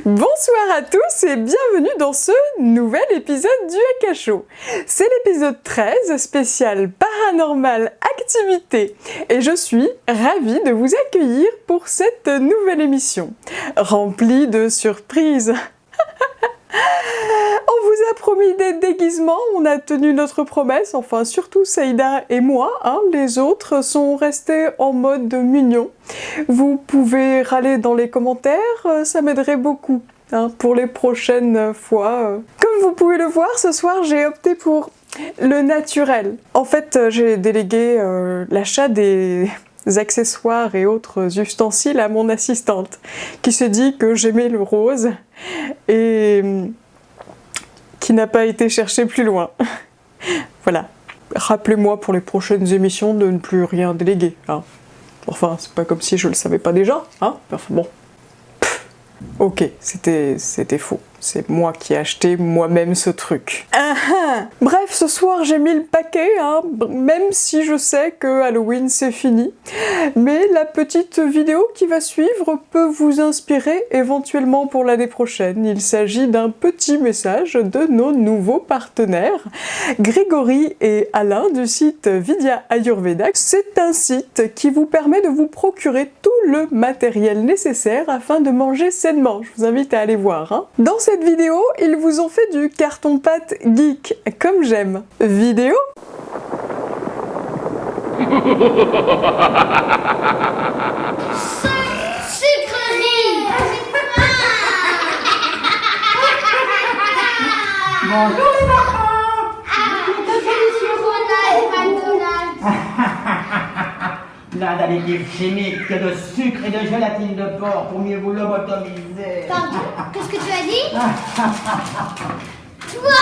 Bonsoir à tous et bienvenue dans ce nouvel épisode du Akasho. C'est l'épisode 13 spécial paranormal activité et je suis ravie de vous accueillir pour cette nouvelle émission remplie de surprises. On vous a promis des déguisements, on a tenu notre promesse, enfin surtout Saïda et moi, les autres sont restés en mode mignon. Vous pouvez râler dans les commentaires, ça m'aiderait beaucoup pour les prochaines fois. Comme vous pouvez le voir, ce soir j'ai opté pour le naturel. En fait, j'ai délégué l'achat des accessoires et autres ustensiles à mon assistante, qui s'est dit que j'aimais le rose et qui n'a pas été chercher plus loin. Voilà. Rappelez-moi pour les prochaines émissions de ne plus rien déléguer. Enfin, c'est pas comme si je le savais pas déjà. Enfin bon. Ok, c'était faux. C'est moi qui ai acheté moi-même ce truc. Bref, ce soir j'ai mis le paquet, même si je sais que Halloween c'est fini. Mais la petite vidéo qui va suivre peut vous inspirer éventuellement pour l'année prochaine. Il s'agit d'un petit message de nos nouveaux partenaires, Grégory et Alain du site Vidya Ayurveda. C'est un site qui vous permet de vous procurer tout le matériel nécessaire afin de manger sainement. Je vous invite à aller voir. Dans cette vidéo, ils vous ont fait du carton-pâte geek, comme j'aime. Vidéo ? Sucrerie. Bonjour les enfants. Plein d'additifs chimiques, de sucre et de gélatine de porc pour mieux vous lobotomiser. Pardon, qu'est-ce que tu as dit? Toi.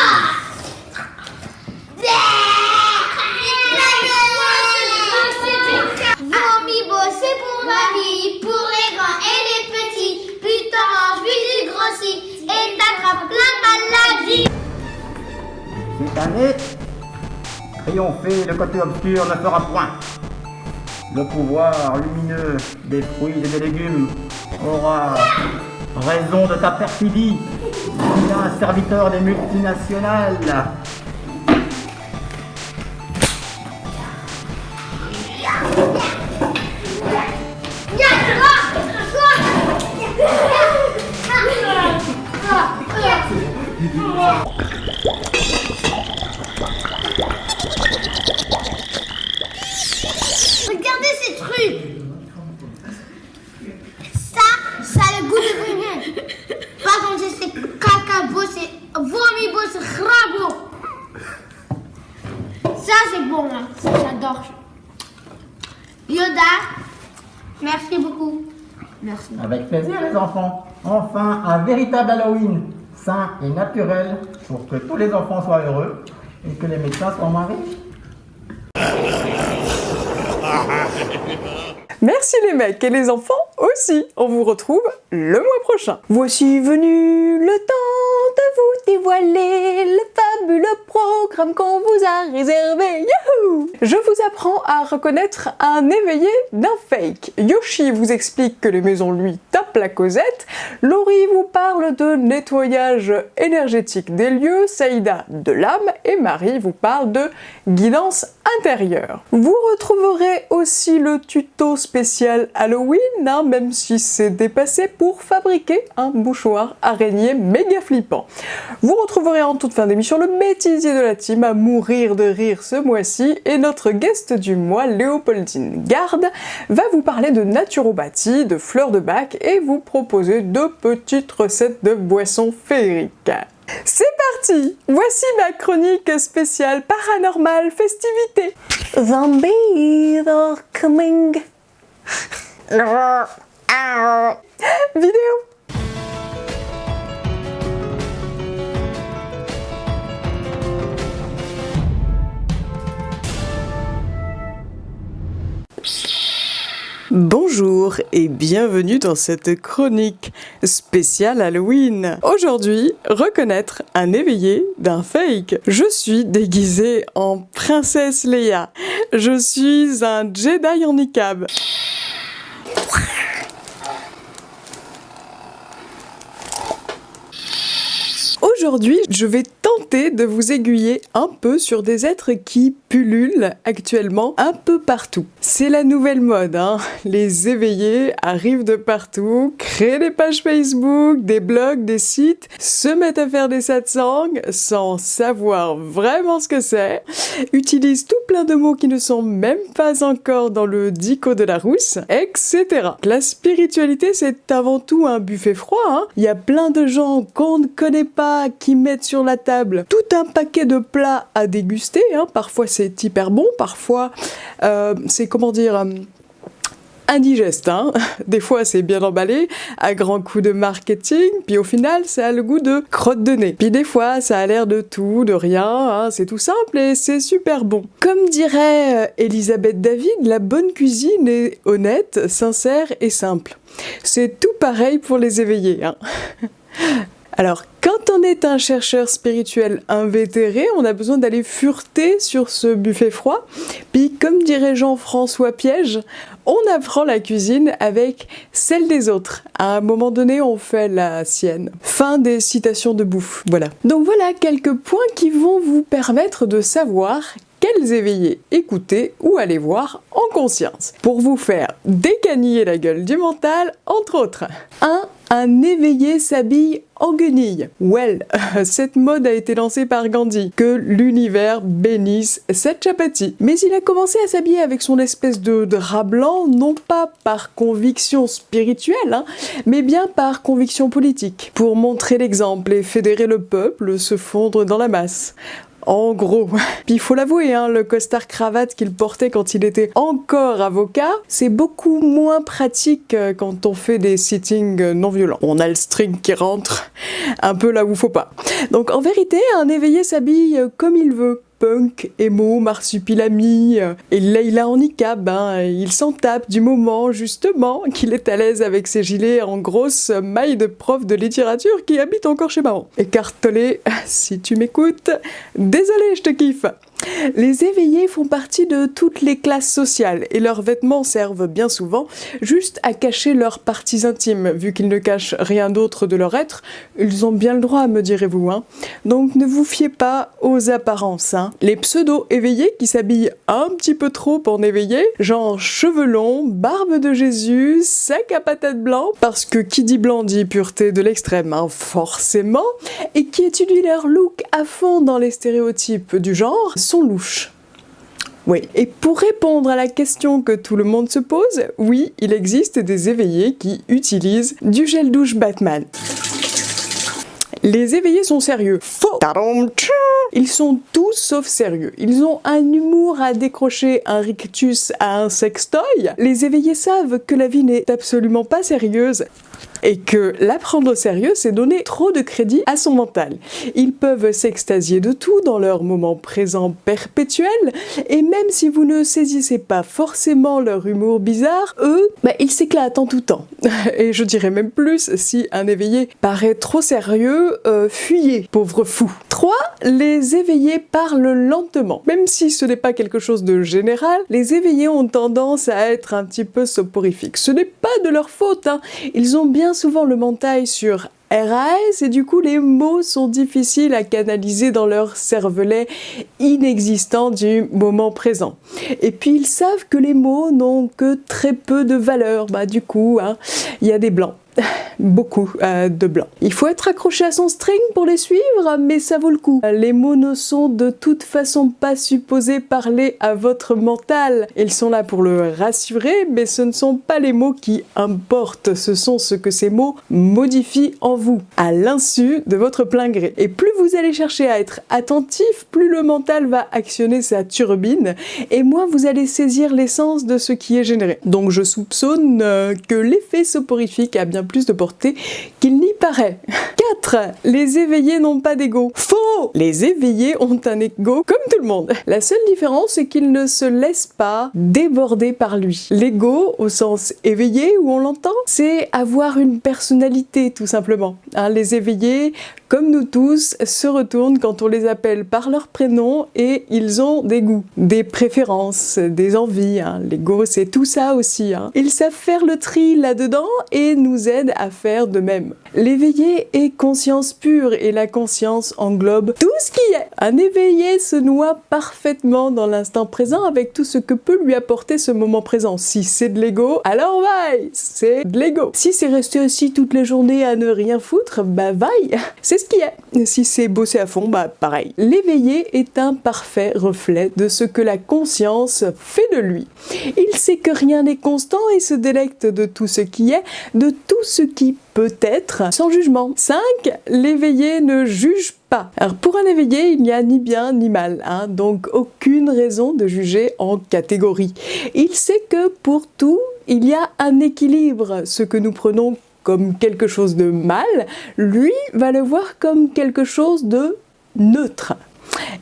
Vomibo, c'est pour ma vie, pour les grands et les petits. Plus t'en manges, plus tu grossis et t'attrapes plein de maladies. Cette année, triompher le côté obscur ne fera point. Le pouvoir lumineux des fruits et des légumes aura raison de ta perfidie. Tu es un serviteur des multinationales. Regardez ces trucs. Ça a le goût de bonbon. Par contre, c'est cacabo, c'est vomibo, c'est crabo. Ça, c'est bon, ça, j'adore. Yoda, merci beaucoup. Merci. Avec plaisir les enfants. Enfin, un véritable Halloween, sain et naturel, pour que tous les enfants soient heureux et que les médecins soient moins riches. Merci les mecs et les enfants aussi. On vous retrouve le mois prochain. Voici venu le temps de vous dévoiler le fabuleux programme qu'on vous a réservé. Youhou! Je vous apprends à reconnaître un éveillé d'un fake. Yoshi vous explique que les maisons lui tapent la causette. Laurie vous parle de nettoyage énergétique des lieux. Saïda de l'âme et Marie vous parle de guidance intérieure. Vous retrouverez aussi le tuto spécial Halloween, même si c'est dépassé, pour fabriquer un bouchoir araignée méga flippant. Vous retrouverez en toute fin d'émission le bêtisier de la team à mourir de rire ce mois-ci et notre guest du mois, Léopoldine Garde, va vous parler de naturopathie, de fleurs de bac et vous proposer de petites recettes de boissons féeriques. C'est parti! Voici ma chronique spéciale paranormale festivité. Zombies are coming. Vidéo. Bonjour et bienvenue dans cette chronique spéciale Halloween. Aujourd'hui, reconnaître un éveillé d'un fake. Je suis déguisée en princesse Leia. Je suis un Jedi en niqab. Aujourd'hui, je vais tenter de vous aiguiller un peu sur des êtres qui pullulent actuellement un peu partout. C'est la nouvelle mode, hein. Les éveillés arrivent de partout, créent des pages Facebook, des blogs, des sites, se mettent à faire des satsangs sans savoir vraiment ce que c'est, utilisent tout plein de mots qui ne sont même pas encore dans le dico de Larousse, etc. La spiritualité, c'est avant tout un buffet froid, hein. Il y a plein de gens qu'on ne connaît pas qui mettent sur la table tout un paquet de plats à déguster, hein. Parfois c'est hyper bon, parfois c'est indigeste, hein. Des fois c'est bien emballé, à grands coups de marketing, puis au final ça a le goût de crotte de nez. Puis des fois ça a l'air de tout, de rien, hein. C'est tout simple et c'est super bon. Comme dirait Elisabeth David, la bonne cuisine est honnête, sincère et simple. C'est tout pareil pour les éveillés, hein. Alors, quand on est un chercheur spirituel invétéré, on a besoin d'aller fureter sur ce buffet froid. Puis, comme dirait Jean-François Piège, on apprend la cuisine avec celle des autres. À un moment donné, on fait la sienne. Fin des citations de bouffe. Voilà. Donc voilà quelques points qui vont vous permettre de savoir quels éveillés écouter ou aller voir en conscience, pour vous faire décaniller la gueule du mental, entre autres. 1. Un éveillé s'habille en guenille. Well, cette mode a été lancée par Gandhi. Que l'univers bénisse cette chapati. Mais il a commencé à s'habiller avec son espèce de drap blanc, non pas par conviction spirituelle, hein, mais bien par conviction politique. Pour montrer l'exemple et fédérer le peuple, se fondre dans la masse. En gros. Puis il faut l'avouer, hein, le costard-cravate qu'il portait quand il était encore avocat, c'est beaucoup moins pratique quand on fait des sittings non violents. On a le string qui rentre un peu là où faut pas. Donc en vérité, un éveillé s'habille comme il veut. Punk, emo, marsupilami, et Leila en niqab, hein, il s'en tape du moment justement qu'il est à l'aise avec ses gilets en grosse maille de prof de littérature qui habite encore chez maman. Écartelé, si tu m'écoutes, désolé, je te kiffe. Les éveillés font partie de toutes les classes sociales et leurs vêtements servent bien souvent juste à cacher leurs parties intimes. Vu qu'ils ne cachent rien d'autre de leur être, ils ont bien le droit, me direz-vous, hein. Donc ne vous fiez pas aux apparences, hein. Les pseudo-éveillés qui s'habillent un petit peu trop en éveillés, genre cheveux longs, barbe de Jésus, sac à patates blanc, parce que qui dit blanc dit pureté de l'extrême, hein, forcément, et qui étudient leur look à fond dans les stéréotypes du genre, sont louches. Oui, et pour répondre à la question que tout le monde se pose, oui, il existe des éveillés qui utilisent du gel douche Batman. Les éveillés sont sérieux. Faux. Ils sont tous sauf sérieux. Ils ont un humour à décrocher un rictus à un sextoy. Les éveillés savent que la vie n'est absolument pas sérieuse et que l'apprendre au sérieux, c'est donner trop de crédit à son mental. Ils peuvent s'extasier de tout dans leur moment présent perpétuel, et même si vous ne saisissez pas forcément leur humour bizarre, eux, ils s'éclatent en tout temps. Et je dirais même plus, si un éveillé paraît trop sérieux, fuyez, pauvre fou. 3. Les éveillés parlent lentement. Même si ce n'est pas quelque chose de général, les éveillés ont tendance à être un petit peu soporifiques. Ce n'est pas de leur faute, hein. Ils ont bien souvent le mental sur RAS et du coup les mots sont difficiles à canaliser dans leur cervelet inexistant du moment présent. Et puis ils savent que les mots n'ont que très peu de valeur, du coup, hein, il y a des blancs. Beaucoup de blanc. Il faut être accroché à son string pour les suivre, mais ça vaut le coup. Les mots ne sont de toute façon pas supposés parler à votre mental. Ils sont là pour le rassurer, mais ce ne sont pas les mots qui importent, ce sont ce que ces mots modifient en vous, à l'insu de votre plein gré. Et plus vous allez chercher à être attentif, plus le mental va actionner sa turbine, et moins vous allez saisir l'essence de ce qui est généré. Donc je soupçonne que l'effet soporifique a bien plus de portée qu'il n'y paraît. 4. Les éveillés n'ont pas d'ego. Faux! Les éveillés ont un ego comme tout le monde. La seule différence, c'est qu'ils ne se laissent pas déborder par lui. L'ego, au sens éveillé où on l'entend, c'est avoir une personnalité tout simplement. Les éveillés, comme nous tous, se retournent quand on les appelle par leur prénom et ils ont des goûts, des préférences, des envies. L'ego, c'est tout ça aussi. Ils savent faire le tri là-dedans et nous aident à faire de même. L'éveillé est conscience pure et la conscience englobe tout ce qui est. Un éveillé se noie parfaitement dans l'instant présent avec tout ce que peut lui apporter ce moment présent. Si c'est de l'ego, alors vaille, c'est de l'ego. Si c'est rester assis toute la journée à ne rien foutre, vaille, c'est ce qui est. Si c'est bosser à fond, pareil. L'éveillé est un parfait reflet de ce que la conscience fait de lui. Il sait que rien n'est constant et se délecte de tout ce qui est, de tout ce qui peut être, sans jugement. 5. L'éveillé ne juge pas. Alors pour un éveillé, il n'y a ni bien ni mal, donc aucune raison de juger en catégorie. Il sait que pour tout, il y a un équilibre. Ce que nous prenons comme quelque chose de mal, lui va le voir comme quelque chose de neutre.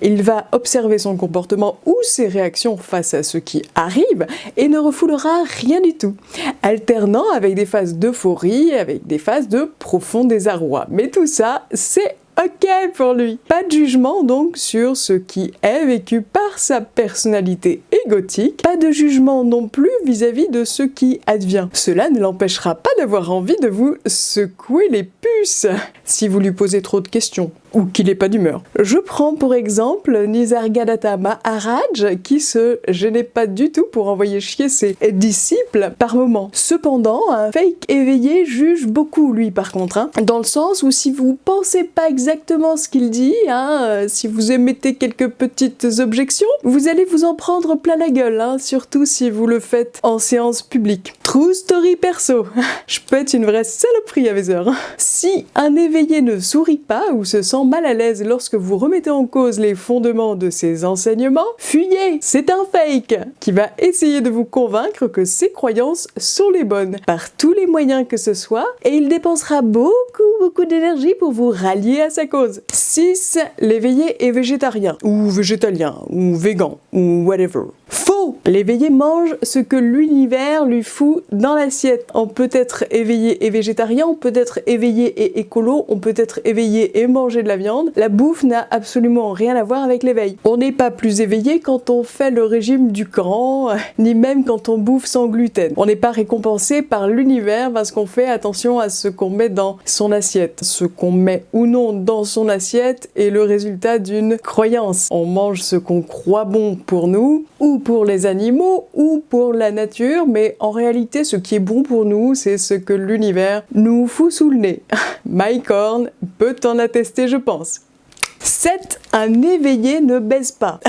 Il va observer son comportement ou ses réactions face à ce qui arrive et ne refoulera rien du tout, alternant avec des phases d'euphorie et avec des phases de profond désarroi. Mais tout ça, c'est ok pour lui. Pas de jugement donc sur ce qui est vécu par sa personnalité égotique, pas de jugement non plus vis-à-vis de ce qui advient. Cela ne l'empêchera pas d'avoir envie de vous secouer les puces si vous lui posez trop de questions ou qu'il n'est pas d'humeur. Je prends pour exemple Nisargadatta Maharaj qui se gênait pas du tout pour envoyer chier ses disciples par moment. Cependant, un fake éveillé juge beaucoup lui par contre, dans le sens où si vous pensez pas exactement ce qu'il dit, si vous émettez quelques petites objections, vous allez vous en prendre plein la gueule, surtout si vous le faites en séance publique. True story perso, je peux être une vraie saloperie à mes heures. Si un éveillé ne sourit pas ou se sent mal à l'aise lorsque vous remettez en cause les fondements de ses enseignements, fuyez! C'est un fake qui va essayer de vous convaincre que ses croyances sont les bonnes, par tous les moyens que ce soit, et il dépensera beaucoup d'énergie pour vous rallier à sa cause. 6. L'éveillé est végétarien, ou végétalien, ou végan, ou whatever. Faux! L'éveillé mange ce que l'univers lui fout dans l'assiette. On peut être éveillé et végétarien, on peut être éveillé et écolo, on peut être éveillé et manger de la viande. La bouffe n'a absolument rien à voir avec l'éveil. On n'est pas plus éveillé quand on fait le régime du camp, ni même quand on bouffe sans gluten. On n'est pas récompensé par l'univers parce qu'on fait attention à ce qu'on met dans son assiette. Ce qu'on met ou non dans son assiette est le résultat d'une croyance. On mange ce qu'on croit bon pour nous, ou pour les animaux, ou pour la nature, mais en réalité, ce qui est bon pour nous, c'est ce que l'univers nous fout sous le nez. Mike Horn peut en attester, je pense. 7. Un éveillé ne baise pas.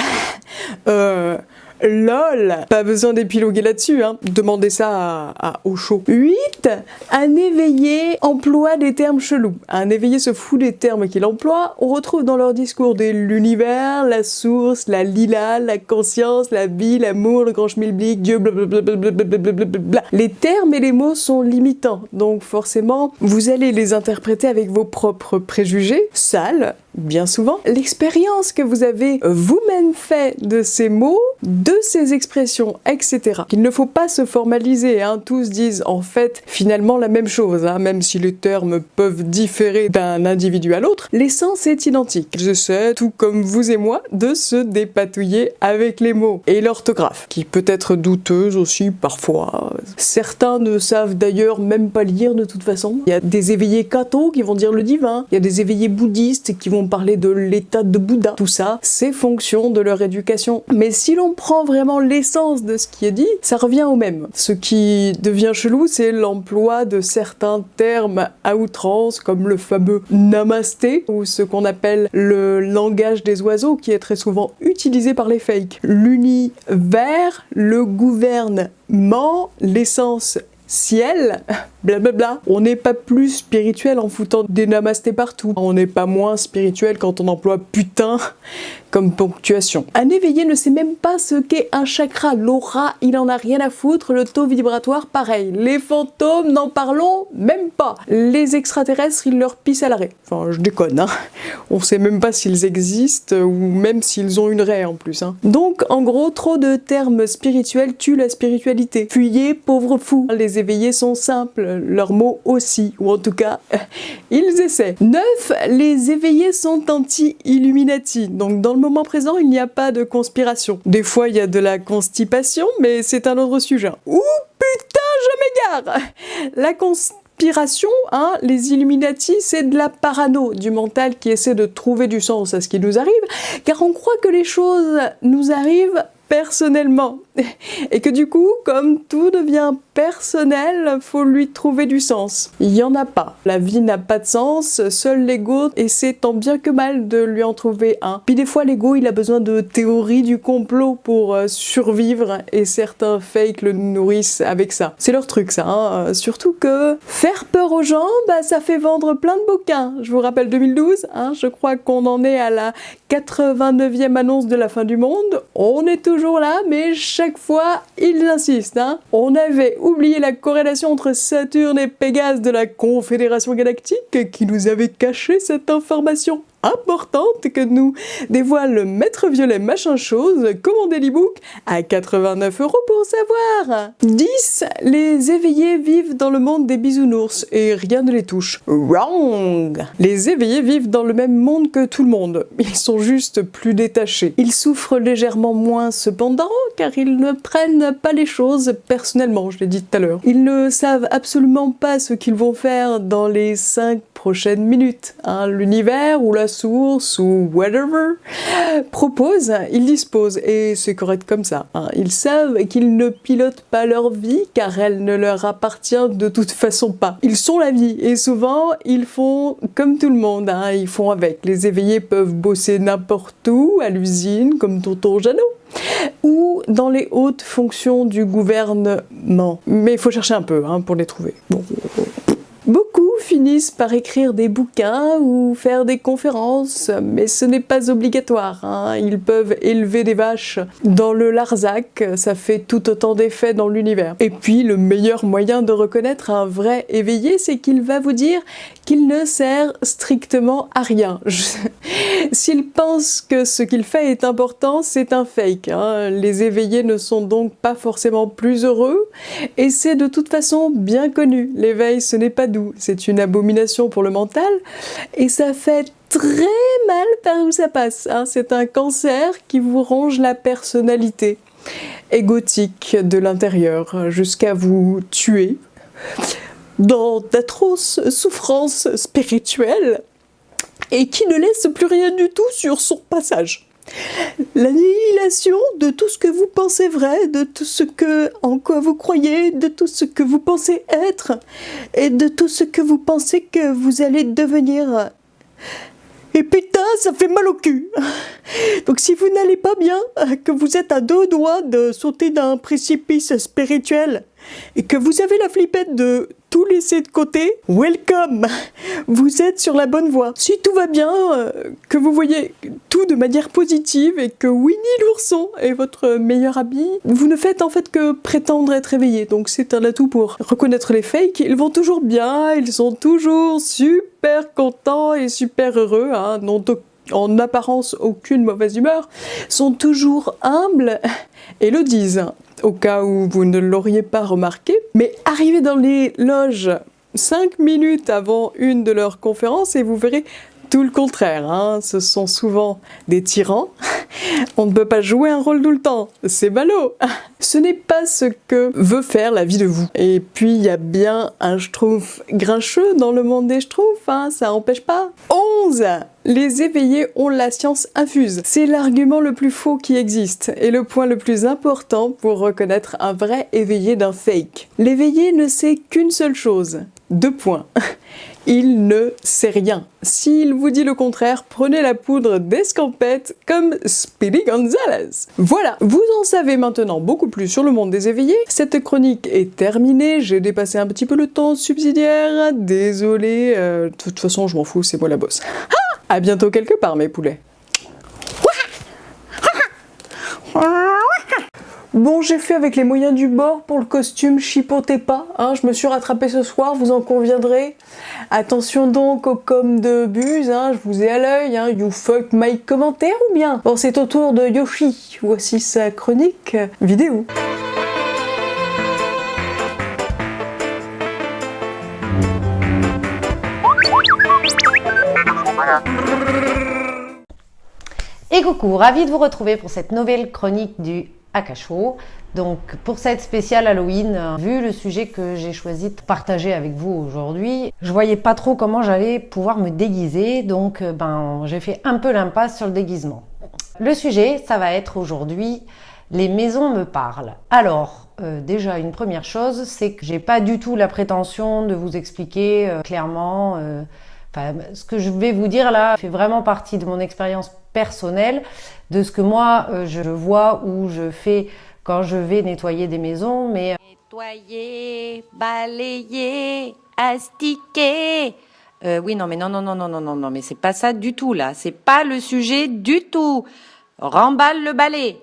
LOL, pas besoin d'épiloguer là-dessus, demandez ça à Osho. 8. Un éveillé emploie des termes chelous. Un éveillé se fout des termes qu'il emploie. On retrouve dans leur discours l'univers, la source, la lila, la conscience, la vie, l'amour, le grand schmilblick, Dieu, blablabla. Les termes et les mots sont limitants, donc forcément, vous allez les interpréter avec vos propres préjugés, sales, bien souvent. L'expérience que vous avez vous-même fait de ces mots, de ces expressions, etc. Il ne faut pas se formaliser, tous disent en fait finalement la même chose, même si les termes peuvent différer d'un individu à l'autre, l'essence est identique. J'essaie, tout comme vous et moi, de se dépatouiller avec les mots et l'orthographe, qui peut être douteuse aussi parfois. Certains ne savent d'ailleurs même pas lire de toute façon. Il y a des éveillés cathos qui vont dire le divin, il y a des éveillés bouddhistes qui vont parler de l'état de Bouddha. Tout ça, c'est fonction de leur éducation. Mais si l'on prend vraiment l'essence de ce qui est dit, ça revient au même. Ce qui devient chelou, c'est l'emploi de certains termes à outrance, comme le fameux namasté, ou ce qu'on appelle le langage des oiseaux, qui est très souvent utilisé par les fakes. L'univers, le gouvernement, l'essence ciel, blablabla. On n'est pas plus spirituel en foutant des namastés partout. On n'est pas moins spirituel quand on emploie putain comme ponctuation. Un éveillé ne sait même pas ce qu'est un chakra, l'aura, il en a rien à foutre, le taux vibratoire pareil. Les fantômes, n'en parlons même pas. Les extraterrestres, ils leur pissent à l'arrêt. Enfin, je déconne, hein. On sait même pas s'ils existent ou même s'ils ont une raie en plus, hein. Donc, en gros, trop de termes spirituels tuent la spiritualité. Fuyez, pauvres fous. Les éveillés sont simples, leurs mots aussi, ou en tout cas, ils essaient. 9. Les éveillés sont anti-Illuminati. Donc, dans le moment présent, il n'y a pas de conspiration. Des fois, il y a de la constipation, mais c'est un autre sujet. Ouh, putain, je m'égare! La conspiration, hein, les Illuminati, c'est de la parano, du mental qui essaie de trouver du sens à ce qui nous arrive, car on croit que les choses nous arrivent personnellement. Et que du coup, comme tout devient personnel, faut lui trouver du sens. Il n'y en a pas. La vie n'a pas de sens, seul l'ego essaie tant bien que mal de lui en trouver un. Puis des fois, l'ego, il a besoin de théories du complot pour survivre, et certains fakes le nourrissent avec ça. C'est leur truc, ça, hein. Surtout que faire peur aux gens, bah, ça fait vendre plein de bouquins. Je vous rappelle 2012, hein, je crois qu'on en est à la 89e annonce de la fin du monde. On est toujours là, mais chaque fois, ils insistent, hein. On avait oublié la corrélation entre Saturne et Pégase de la Confédération Galactique qui nous avait caché cette information importante que nous dévoile Maître Violet machin chose, commandez l'e-book à 89 € pour savoir. 10. Les éveillés vivent dans le monde des bisounours et rien ne les touche. Wrong. Les éveillés vivent dans le même monde que tout le monde. Ils sont juste plus détachés. Ils souffrent légèrement moins cependant, car ils ne prennent pas les choses personnellement, je l'ai dit tout à l'heure. Ils ne savent absolument pas ce qu'ils vont faire dans les 5 prochaines minutes. Hein, l'univers ou la source ou whatever propose, ils disposent et c'est correct comme ça. Hein. Ils savent qu'ils ne pilotent pas leur vie car elle ne leur appartient de toute façon pas. Ils sont la vie et souvent ils font comme tout le monde, hein, ils font avec. Les éveillés peuvent bosser n'importe où, à l'usine comme tonton Jeannot, ou dans les hautes fonctions du gouvernement. Mais il faut chercher un peu, hein, pour les trouver. Bon. Beaucoup finissent par écrire des bouquins ou faire des conférences, mais ce n'est pas obligatoire, hein. Ils peuvent élever des vaches dans le Larzac, ça fait tout autant d'effet dans l'univers. Et puis le meilleur moyen de reconnaître un vrai éveillé, c'est qu'il va vous dire qu'il ne sert strictement à rien. S'il pense que ce qu'il fait est important, c'est un fake, hein. Les éveillés ne sont donc pas forcément plus heureux, et c'est de toute façon bien connu. L'éveil, ce n'est pas doux, c'est une abomination pour le mental, et ça fait très mal par où ça passe, hein. C'est un cancer qui vous ronge la personnalité égotique de l'intérieur, jusqu'à vous tuer dans d'atroces souffrances spirituelles, et qui ne laisse plus rien du tout sur son passage. L'annihilation de tout ce que vous pensez vrai, de tout ce en quoi vous croyez, de tout ce que vous pensez être, et de tout ce que vous pensez que vous allez devenir. Et putain, ça fait mal au cul. Donc si vous n'allez pas bien, que vous êtes à 2 doigts de sauter d'un précipice spirituel, et que vous avez la flippette de tout laisser de côté, welcome, vous êtes sur la bonne voie. Si tout va bien, que vous voyez tout de manière positive et que Winnie l'ourson est votre meilleur ami, vous ne faites en fait que prétendre être éveillé, donc c'est un atout pour reconnaître les fakes. Ils vont toujours bien, ils sont toujours super contents et super heureux, hein, n'ont en apparence aucune mauvaise humeur, sont toujours humbles et le disent, au cas où vous ne l'auriez pas remarqué. Mais arrivez dans les loges 5 minutes avant une de leurs conférences et vous verrez tout le contraire, hein. Ce sont souvent des tyrans. On ne peut pas jouer un rôle tout le temps, c'est ballot. Ce n'est pas ce que veut faire la vie de vous. Et puis il y a bien un schtroumpf grincheux dans le monde des schtroumpfs, hein, ça n'empêche pas. 11. Les éveillés ont la science infuse. C'est l'argument le plus faux qui existe et le point le plus important pour reconnaître un vrai éveillé d'un fake. L'éveillé ne sait qu'une seule chose, 2 points. Il ne sait rien. S'il vous dit le contraire, prenez la poudre d'escampette comme Speedy Gonzales. Voilà, vous en savez maintenant beaucoup plus sur le monde des éveillés. Cette chronique est terminée, j'ai dépassé un petit peu le temps subsidiaire, désolé, de toute façon je m'en fous, c'est moi la bosse. À bientôt quelque part mes poulets. Bon, j'ai fait avec les moyens du bord pour le costume, chipotez pas, hein, je me suis rattrapée ce soir, vous en conviendrez. Attention donc aux coms de buse, hein, je vous ai à l'œil, hein, you fuck my commentaire ou bien. Bon, c'est au tour de Yoshi, voici sa chronique vidéo. Et coucou, ravi de vous retrouver pour cette nouvelle chronique du Akasho. Donc pour cette spéciale Halloween, vu le sujet que j'ai choisi de partager avec vous aujourd'hui, je voyais pas trop comment j'allais pouvoir me déguiser, donc j'ai fait un peu l'impasse sur le déguisement. Le sujet, ça va être aujourd'hui les maisons me parlent. Alors déjà une première chose, c'est que j'ai pas du tout la prétention de vous expliquer clairement. Ce que je vais vous dire là fait vraiment partie de mon expérience personnelle, de ce que moi je vois ou je fais quand je vais nettoyer des maisons, mais nettoyer, balayer, astiquer. Oui, non, mais non, mais c'est pas ça du tout là. C'est pas le sujet du tout. Remballe le balai.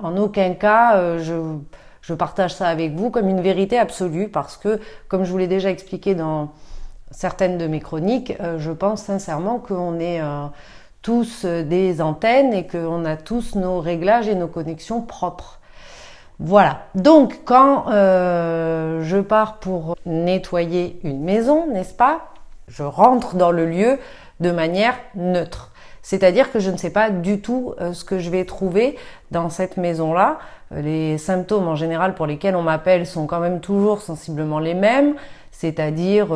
En aucun cas, je partage ça avec vous comme une vérité absolue parce que, comme je vous l'ai déjà expliqué dans certaines de mes chroniques, je pense sincèrement qu'on est tous des antennes et qu'on a tous nos réglages et nos connexions propres. Voilà, donc quand je pars pour nettoyer une maison, n'est-ce pas, je rentre dans le lieu de manière neutre. C'est-à-dire que je ne sais pas du tout ce que je vais trouver dans cette maison-là. Les symptômes en général pour lesquels on m'appelle sont quand même toujours sensiblement les mêmes. C'est-à-dire,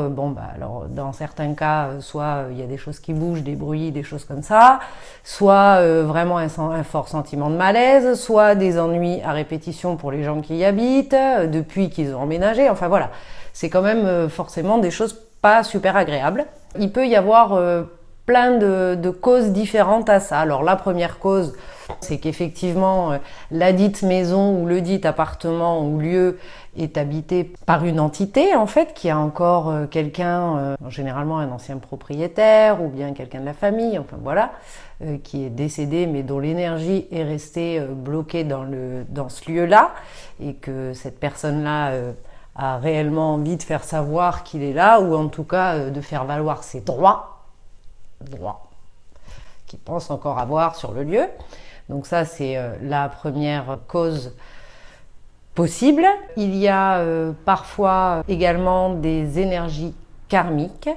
alors dans certains cas, soit il y a des choses qui bougent, des bruits, des choses comme ça, soit vraiment un fort sentiment de malaise, soit des ennuis à répétition pour les gens qui y habitent, depuis qu'ils ont emménagé, enfin voilà. C'est quand même forcément des choses pas super agréables. Il peut y avoir plein de causes différentes à ça. Alors la première cause, c'est qu'effectivement la dite maison ou le dit appartement ou lieu est habité par une entité en fait qui a encore quelqu'un, généralement un ancien propriétaire ou bien quelqu'un de la famille, enfin voilà, qui est décédé mais dont l'énergie est restée bloquée dans ce lieu-là et que cette personne-là a réellement envie de faire savoir qu'il est là ou en tout cas de faire valoir ses droits qu'il pense encore avoir sur le lieu. Donc ça, c'est la première cause possible. Il y a parfois également des énergies karmiques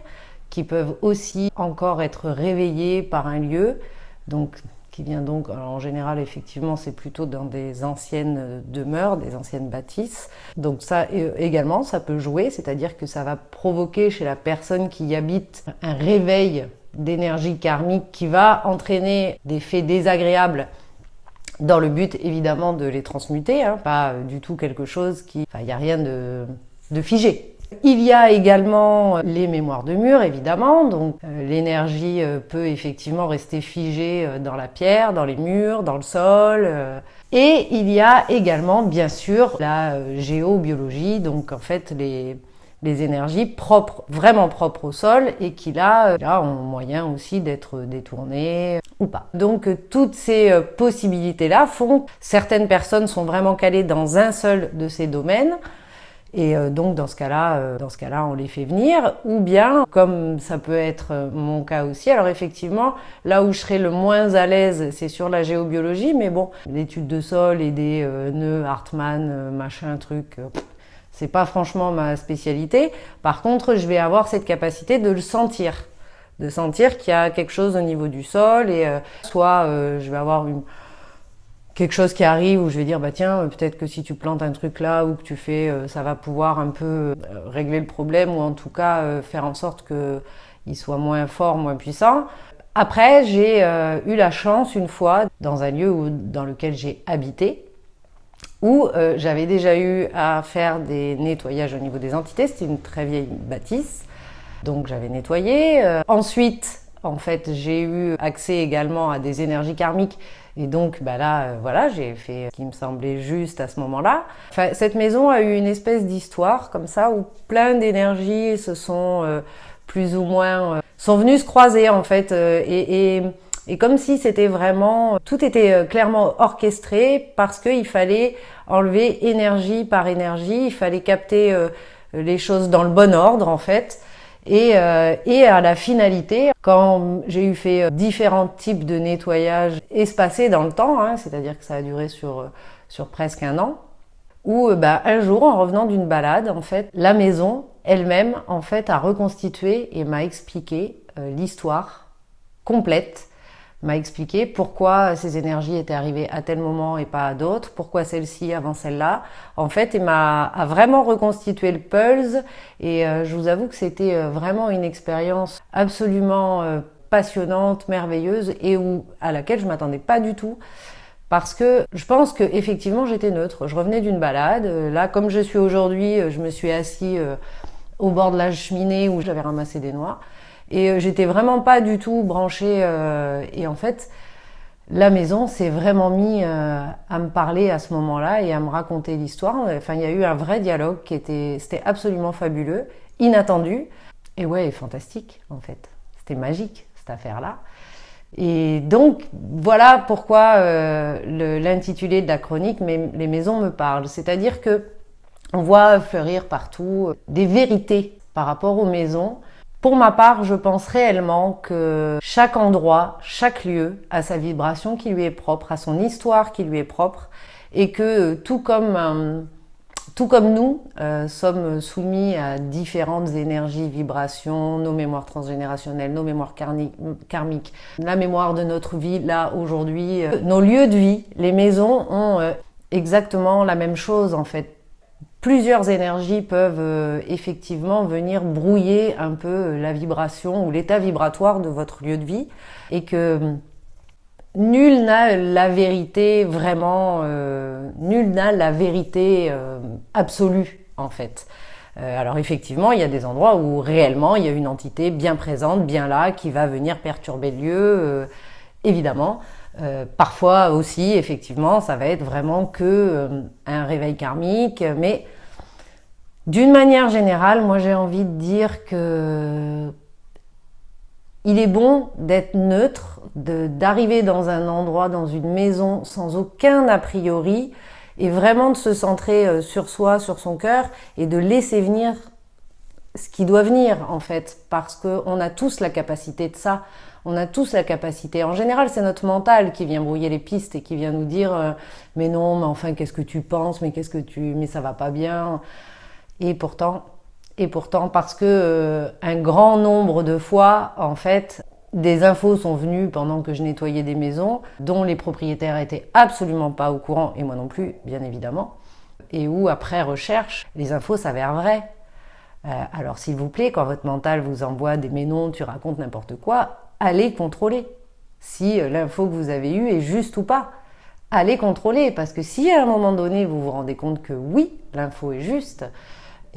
qui peuvent aussi encore être réveillées par un lieu, donc qui vient donc, alors en général effectivement c'est plutôt dans des anciennes demeures, des anciennes bâtisses. Donc ça également ça peut jouer, c'est-à-dire que ça va provoquer chez la personne qui y habite un réveil d'énergie karmique qui va entraîner des faits désagréables dans le but évidemment de les transmuter, hein, pas du tout quelque chose qui... Enfin, il n'y a rien de figé. Il y a également les mémoires de mur, évidemment, donc l'énergie peut effectivement rester figée dans la pierre, dans les murs, dans le sol. Et il y a également, bien sûr, la géobiologie, donc en fait les énergies propres, vraiment propres au sol et qui là ont moyen aussi d'être détournées ou pas. Donc toutes ces possibilités-là font que certaines personnes sont vraiment calées dans un seul de ces domaines et donc dans ce cas-là, on les fait venir ou bien, comme ça peut être mon cas aussi, alors effectivement, là où je serais le moins à l'aise, c'est sur la géobiologie, mais bon, l'étude de sol et des nœuds Hartmann, machin, truc... c'est pas franchement ma spécialité. Par contre, je vais avoir cette capacité de le sentir. De sentir qu'il y a quelque chose au niveau du sol et soit je vais avoir quelque chose qui arrive où je vais dire bah tiens, peut-être que si tu plantes un truc là ou que tu fais, ça va pouvoir un peu régler le problème ou en tout cas faire en sorte qu'il soit moins fort, moins puissant. Après, j'ai eu la chance une fois dans un lieu dans lequel j'ai habité où j'avais déjà eu à faire des nettoyages au niveau des entités. C'était une très vieille bâtisse, donc j'avais nettoyé. Ensuite, en fait, j'ai eu accès également à des énergies karmiques. Et donc là, voilà, j'ai fait ce qui me semblait juste à ce moment-là. Enfin, cette maison a eu une espèce d'histoire comme ça, où plein d'énergies se sont plus ou moins sont venues se croiser en fait, et comme si c'était vraiment, tout était clairement orchestré parce qu'il fallait enlever énergie par énergie, il fallait capter les choses dans le bon ordre en fait. Et à la finalité, quand j'ai eu fait différents types de nettoyage espacés dans le temps, hein, c'est-à-dire que ça a duré sur presque un an, où un jour, en revenant d'une balade, en fait, la maison elle-même en fait a reconstitué et m'a expliqué l'histoire complète, m'a expliqué pourquoi ces énergies étaient arrivées à tel moment et pas à d'autres, pourquoi celle-ci avant celle-là, en fait, et a vraiment reconstitué le puzzle. Et je vous avoue que c'était vraiment une expérience absolument passionnante, merveilleuse, et à laquelle je m'attendais pas du tout. Parce que je pense que effectivement j'étais neutre. Je revenais d'une balade. Là, comme je suis aujourd'hui, je me suis assis au bord de la cheminée où j'avais ramassé des noix. Et j'étais vraiment pas du tout branchée. Et en fait, la maison s'est vraiment mis à me parler à ce moment-là et à me raconter l'histoire. Enfin, il y a eu un vrai dialogue c'était absolument fabuleux, inattendu. Et ouais, fantastique en fait. C'était magique cette affaire-là. Et donc, voilà pourquoi l'intitulé de la chronique « Les maisons me parlent ». C'est-à-dire que on voit fleurir partout des vérités par rapport aux maisons. Pour ma part, je pense réellement que chaque endroit, chaque lieu a sa vibration qui lui est propre, a son histoire qui lui est propre, et que tout comme nous sommes soumis à différentes énergies, vibrations, nos mémoires transgénérationnelles, nos mémoires karmiques, la mémoire de notre vie là aujourd'hui, nos lieux de vie, les maisons ont exactement la même chose en fait. Plusieurs énergies peuvent effectivement venir brouiller un peu la vibration ou l'état vibratoire de votre lieu de vie, et que nul n'a la vérité vraiment, nul n'a la vérité absolue en fait. Alors effectivement, il y a des endroits où réellement il y a une entité bien présente, bien là, qui va venir perturber le lieu, évidemment. Parfois aussi, effectivement, ça va être vraiment que un réveil karmique, mais d'une manière générale, moi j'ai envie de dire que il est bon d'être neutre, d'arriver dans un endroit, dans une maison, sans aucun a priori, et vraiment de se centrer sur soi, sur son cœur, et de laisser venir ce qui doit venir en fait, parce qu'on a tous la capacité de ça. On a tous la capacité. En général, c'est notre mental qui vient brouiller les pistes et qui vient nous dire mais non, mais enfin, qu'est-ce que tu penses, mais ça va pas bien. Et pourtant, parce que un grand nombre de fois, en fait, des infos sont venues pendant que je nettoyais des maisons dont les propriétaires étaient absolument pas au courant, et moi non plus, bien évidemment, et où, après recherche, les infos s'avèrent vraies. Alors, s'il vous plaît, quand votre mental vous envoie des « mais non, tu racontes n'importe quoi », allez contrôler si l'info que vous avez eue est juste ou pas. Allez contrôler, parce que si à un moment donné, vous vous rendez compte que oui, l'info est juste,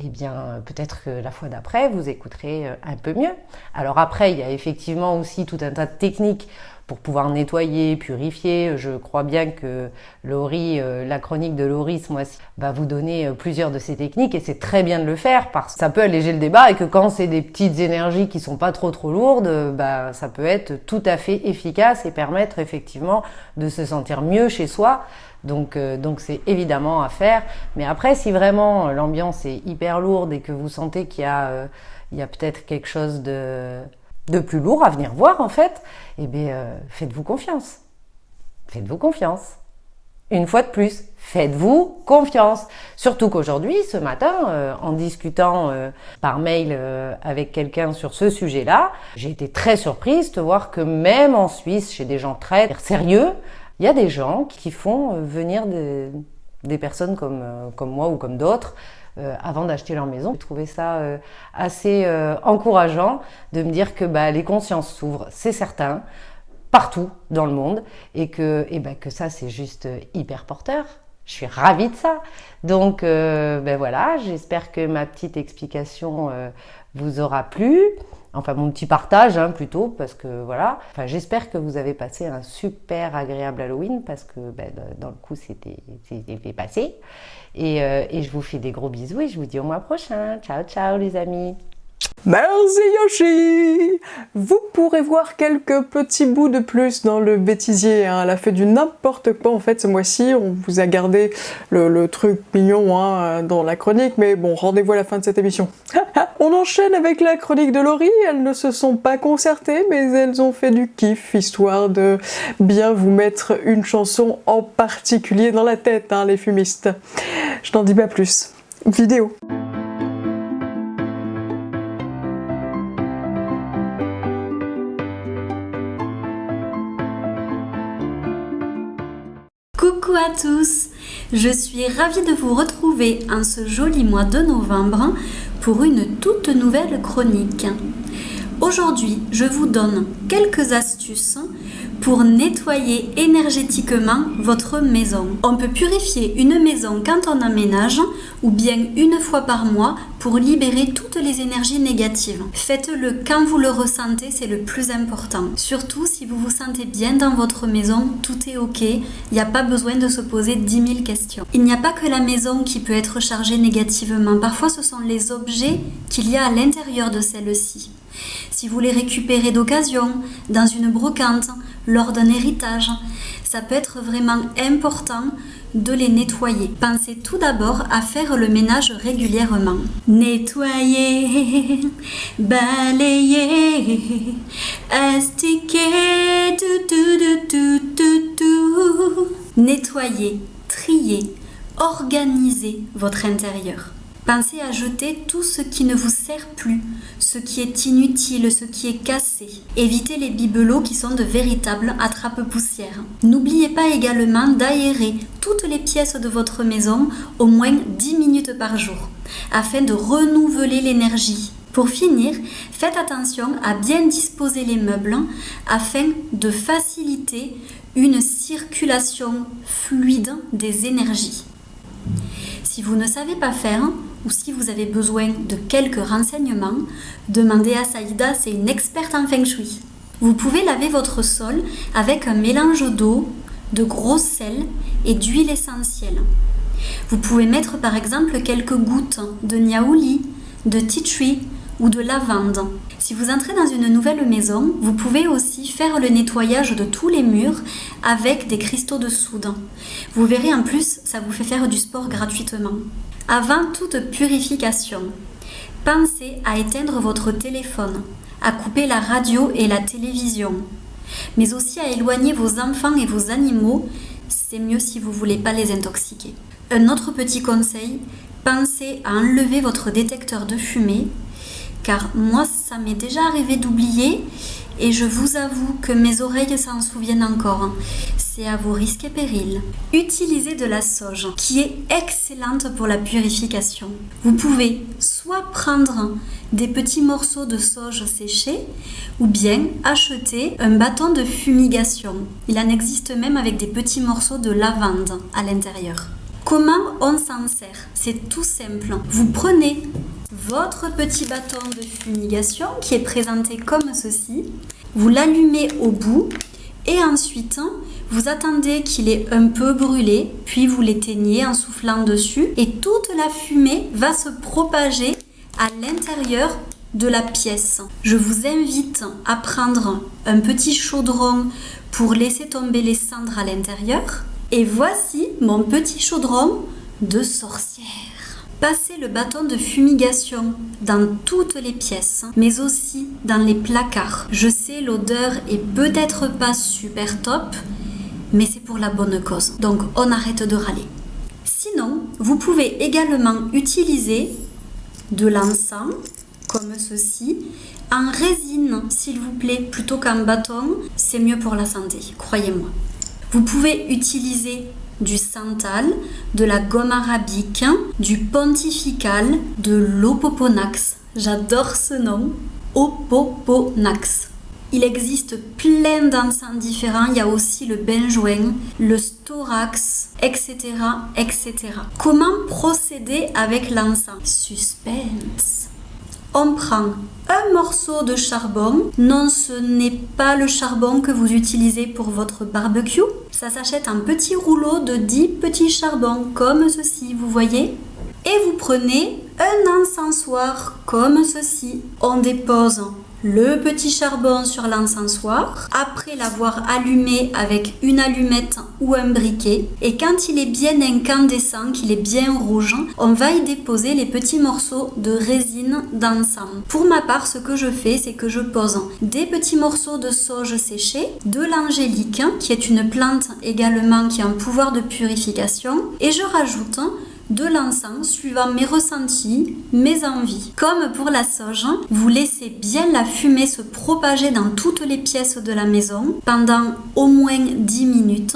eh bien, peut-être que la fois d'après, vous écouterez un peu mieux. Alors après, il y a effectivement aussi tout un tas de techniques pour pouvoir nettoyer, purifier. Je crois bien que Laurie, la chronique de Laurie ce mois-ci, va vous donner plusieurs de ces techniques, et c'est très bien de le faire parce que ça peut alléger le débat, et que quand c'est des petites énergies qui sont pas trop lourdes, ça peut être tout à fait efficace et permettre effectivement de se sentir mieux chez soi. Donc c'est évidemment à faire. Mais après, si vraiment l'ambiance est hyper lourde et que vous sentez qu'il y a peut-être quelque chose de plus lourd à venir voir en fait, eh bien faites-vous confiance. Faites-vous confiance. Une fois de plus, faites-vous confiance. Surtout qu'aujourd'hui, ce matin, en discutant par mail avec quelqu'un sur ce sujet-là, j'ai été très surprise de voir que même en Suisse, chez des gens très sérieux, il y a des gens qui font venir des personnes comme moi ou comme d'autres avant d'acheter leur maison. J'ai trouvé ça assez encourageant de me dire que les consciences s'ouvrent, c'est certain, partout dans le monde, et que ça c'est juste hyper porteur. Je suis ravie de ça. Donc voilà, j'espère que ma petite explication vous aura plu. Enfin, mon petit partage plutôt, parce que voilà. Enfin, j'espère que vous avez passé un super agréable Halloween, parce que dans le coup, c'était fait passer. Et je vous fais des gros bisous et je vous dis au mois prochain. Ciao, ciao les amis. Merci Yoshi! Vous pourrez voir quelques petits bouts de plus dans le bêtisier, hein. Elle a fait du n'importe quoi en fait ce mois-ci, on vous a gardé le truc mignon dans la chronique, mais bon, rendez-vous à la fin de cette émission. On enchaîne avec la chronique de Laurie, elles ne se sont pas concertées, mais elles ont fait du kiff, histoire de bien vous mettre une chanson en particulier dans la tête, les fumistes. Je n'en dis pas plus. Vidéo. Coucou à tous, je suis ravie de vous retrouver en ce joli mois de novembre pour une toute nouvelle chronique. Aujourd'hui, je vous donne quelques astuces pour nettoyer énergétiquement votre maison. On peut purifier une maison quand on emménage ou bien une fois par mois pour libérer toutes les énergies négatives. Faites-le quand vous le ressentez, c'est le plus important. Surtout si vous vous sentez bien dans votre maison, tout est ok, il n'y a pas besoin de se poser 10 000 questions. Il n'y a pas que la maison qui peut être chargée négativement, parfois ce sont les objets qu'il y a à l'intérieur de celle-ci. Si vous les récupérez d'occasion, dans une brocante, lors d'un héritage, ça peut être vraiment important de les nettoyer. Pensez tout d'abord à faire le ménage régulièrement. Nettoyer, balayer, astiquer, nettoyer, trier, organiser votre intérieur. Pensez à jeter tout ce qui ne vous sert plus, ce qui est inutile, ce qui est cassé. Évitez les bibelots qui sont de véritables attrape-poussières. N'oubliez pas également d'aérer toutes les pièces de votre maison au moins 10 minutes par jour, afin de renouveler l'énergie. Pour finir, faites attention à bien disposer les meubles afin de faciliter une circulation fluide des énergies. Si vous ne savez pas faire, ou si vous avez besoin de quelques renseignements, demandez à Saïda, c'est une experte en Feng Shui. Vous pouvez laver votre sol avec un mélange d'eau, de gros sel et d'huile essentielle. Vous pouvez mettre par exemple quelques gouttes de niaouli, de tea tree ou de lavande. Si vous entrez dans une nouvelle maison, vous pouvez aussi faire le nettoyage de tous les murs avec des cristaux de soude. Vous verrez en plus, ça vous fait faire du sport gratuitement. Avant toute purification, pensez à éteindre votre téléphone, à couper la radio et la télévision, mais aussi à éloigner vos enfants et vos animaux, c'est mieux si vous ne voulez pas les intoxiquer. Un autre petit conseil, pensez à enlever votre détecteur de fumée, car moi ça m'est déjà arrivé d'oublier et je vous avoue que mes oreilles s'en souviennent encore. C'est à vos risques et périls. Utilisez de la sauge, qui est excellente pour la purification. Vous pouvez soit prendre des petits morceaux de sauge séchée, ou bien acheter un bâton de fumigation. Il en existe même avec des petits morceaux de lavande à l'intérieur. Comment on s'en sert? C'est tout simple. Vous prenez votre petit bâton de fumigation qui est présenté comme ceci, vous l'allumez au bout et ensuite vous attendez qu'il est un peu brûlé, puis vous l'éteignez en soufflant dessus et toute la fumée va se propager à l'intérieur de la pièce. Je vous invite à prendre un petit chaudron pour laisser tomber les cendres à l'intérieur. Et voici mon petit chaudron de sorcière. Passez le bâton de fumigation dans toutes les pièces, mais aussi dans les placards. Je sais, l'odeur est peut-être pas super top, mais c'est pour la bonne cause. Donc on arrête de râler. Sinon, vous pouvez également utiliser de l'encens, comme ceci, en résine, s'il vous plaît, plutôt qu'en bâton. C'est mieux pour la santé, croyez-moi. Vous pouvez utiliser du santal, de la gomme arabique, du pontifical, de l'opoponax. J'adore ce nom, opoponax. Il existe plein d'encens différents. Il y a aussi le benjoin, le storax, etc., etc. Comment procéder avec l'encens? Suspense. On prend un morceau de charbon. Non, ce n'est pas le charbon que vous utilisez pour votre barbecue. Ça s'achète en petits rouleaux de 10 petits charbons, comme ceci, vous voyez? Et vous prenez un encensoir, comme ceci. On dépose le petit charbon sur l'encensoir, après l'avoir allumé avec une allumette ou un briquet. Et quand il est bien incandescent, qu'il est bien rouge, on va y déposer les petits morceaux de résine d'encens. Pour ma part, ce que je fais, c'est que je pose des petits morceaux de sauge séchée, de l'angélique, qui est une plante également qui a un pouvoir de purification, et je rajoute de l'encens suivant mes ressentis, mes envies. Comme pour la sauge, vous laissez bien la fumée se propager dans toutes les pièces de la maison pendant au moins 10 minutes.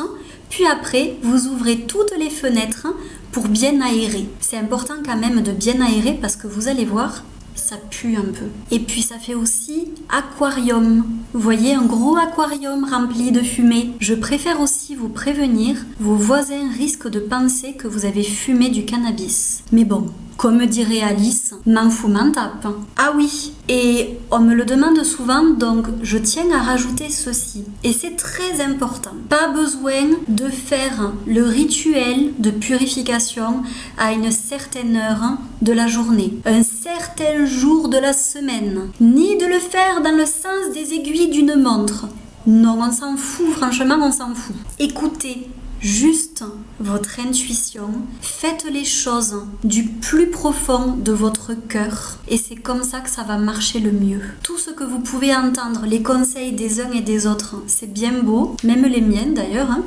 Puis après, vous ouvrez toutes les fenêtres pour bien aérer. C'est important quand même de bien aérer parce que vous allez voir, ça pue un peu. Et puis ça fait aussi aquarium. Vous voyez, un gros aquarium rempli de fumée. Je préfère aussi vous prévenir, vos voisins risquent de penser que vous avez fumé du cannabis. Mais bon, comme dirait Alice, m'en fous, m'en tape. Ah oui, et on me le demande souvent, donc je tiens à rajouter ceci. Et c'est très important. Pas besoin de faire le rituel de purification à une certaine heure de la journée, un certain jour de la semaine, ni de le faire dans le sens des aiguilles d'une montre. Non, on s'en fout, franchement, on s'en fout. Écoutez juste votre intuition, faites les choses du plus profond de votre cœur et c'est comme ça que ça va marcher le mieux. Tout ce que vous pouvez entendre, les conseils des uns et des autres, c'est bien beau, même les miennes d'ailleurs,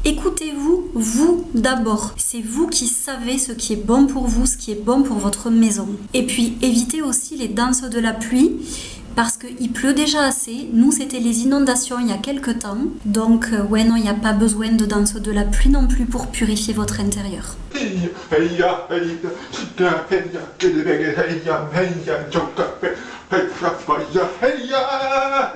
Écoutez-vous, vous d'abord. C'est vous qui savez ce qui est bon pour vous, ce qui est bon pour votre maison. Et puis évitez aussi les danses de la pluie. Parce qu'il pleut déjà assez. Nous, c'était les inondations il y a quelques temps. Donc, ouais, non, il n'y a pas besoin de danse de la pluie non plus pour purifier votre intérieur.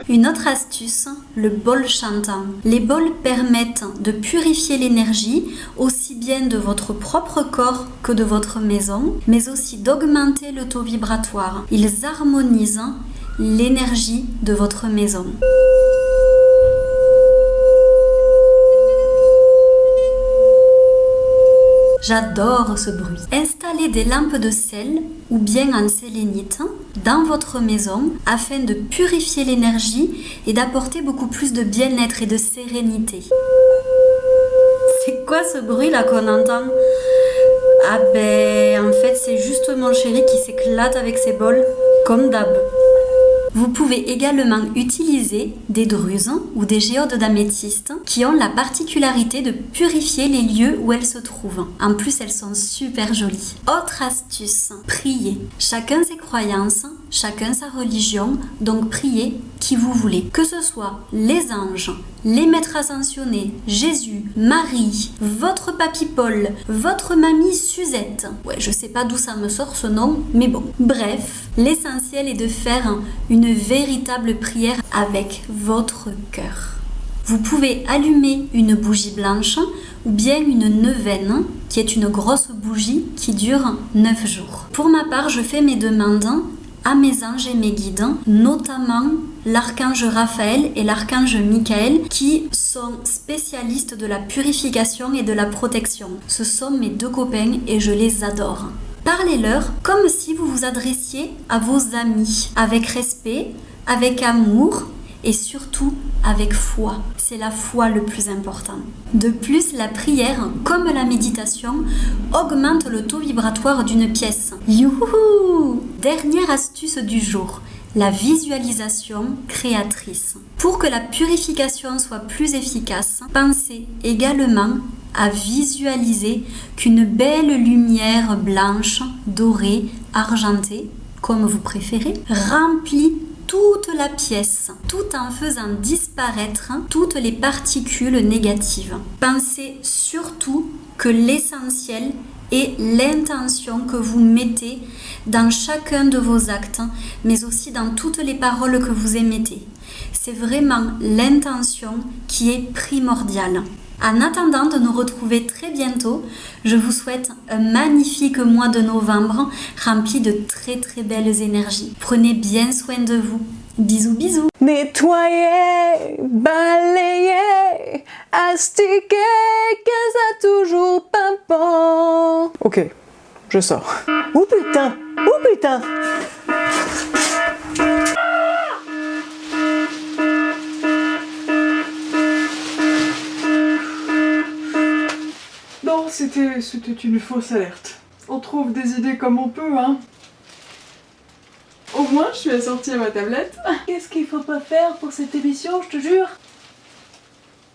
Une autre astuce, le bol chantant. Les bols permettent de purifier l'énergie aussi bien de votre propre corps que de votre maison, mais aussi d'augmenter le taux vibratoire. Ils harmonisent l'énergie de votre maison. J'adore ce bruit. Installez des lampes de sel ou bien en sélénite dans votre maison afin de purifier l'énergie et d'apporter beaucoup plus de bien-être et de sérénité. C'est quoi ce bruit là qu'on entend? Ah ben en fait c'est juste mon chéri qui s'éclate avec ses bols comme d'hab. Vous pouvez également utiliser des druzes ou des géodes d'améthyste qui ont la particularité de purifier les lieux où elles se trouvent. En plus, elles sont super jolies. Autre astuce, priez. Chacun ses croyances, chacun sa religion, donc priez qui vous voulez. Que ce soit les anges, les maîtres ascensionnés, Jésus, Marie, votre papy Paul, votre mamie Suzette. Ouais, je sais pas d'où ça me sort ce nom, mais bon. Bref, l'essentiel est de faire une véritable prière avec votre cœur. Vous pouvez allumer une bougie blanche ou bien une neuvaine, qui est une grosse bougie qui dure 9 jours. Pour ma part, je fais mes demandes à mes anges et mes guides, notamment l'archange Raphaël et l'archange Michael, qui sont spécialistes de la purification et de la protection. Ce sont mes 2 copains et je les adore. Parlez-leur comme si vous vous adressiez à vos amis, avec respect, avec amour et surtout avec foi. C'est la foi le plus important. De plus, la prière, comme la méditation, augmente le taux vibratoire d'une pièce. Youhou! Dernière astuce du jour, la visualisation créatrice. Pour que la purification soit plus efficace, pensez également à visualiser qu'une belle lumière blanche, dorée, argentée, comme vous préférez, remplit toute la pièce, tout en faisant disparaître toutes les particules négatives. Pensez surtout que l'essentiel est l'intention que vous mettez dans chacun de vos actes, mais aussi dans toutes les paroles que vous émettez. C'est vraiment l'intention qui est primordiale. En attendant de nous retrouver très bientôt, je vous souhaite un magnifique mois de novembre rempli de très très belles énergies. Prenez bien soin de vous. Bisous bisous. Nettoyer, balayer, astiquer, que ça toujours pimpant. Ok, je sors. Oh putain, oh putain. Non, c'était une fausse alerte. On trouve des idées comme on peut, hein. Au moins, je suis assortie à ma tablette. Qu'est-ce qu'il faut pas faire pour cette émission, je te jure?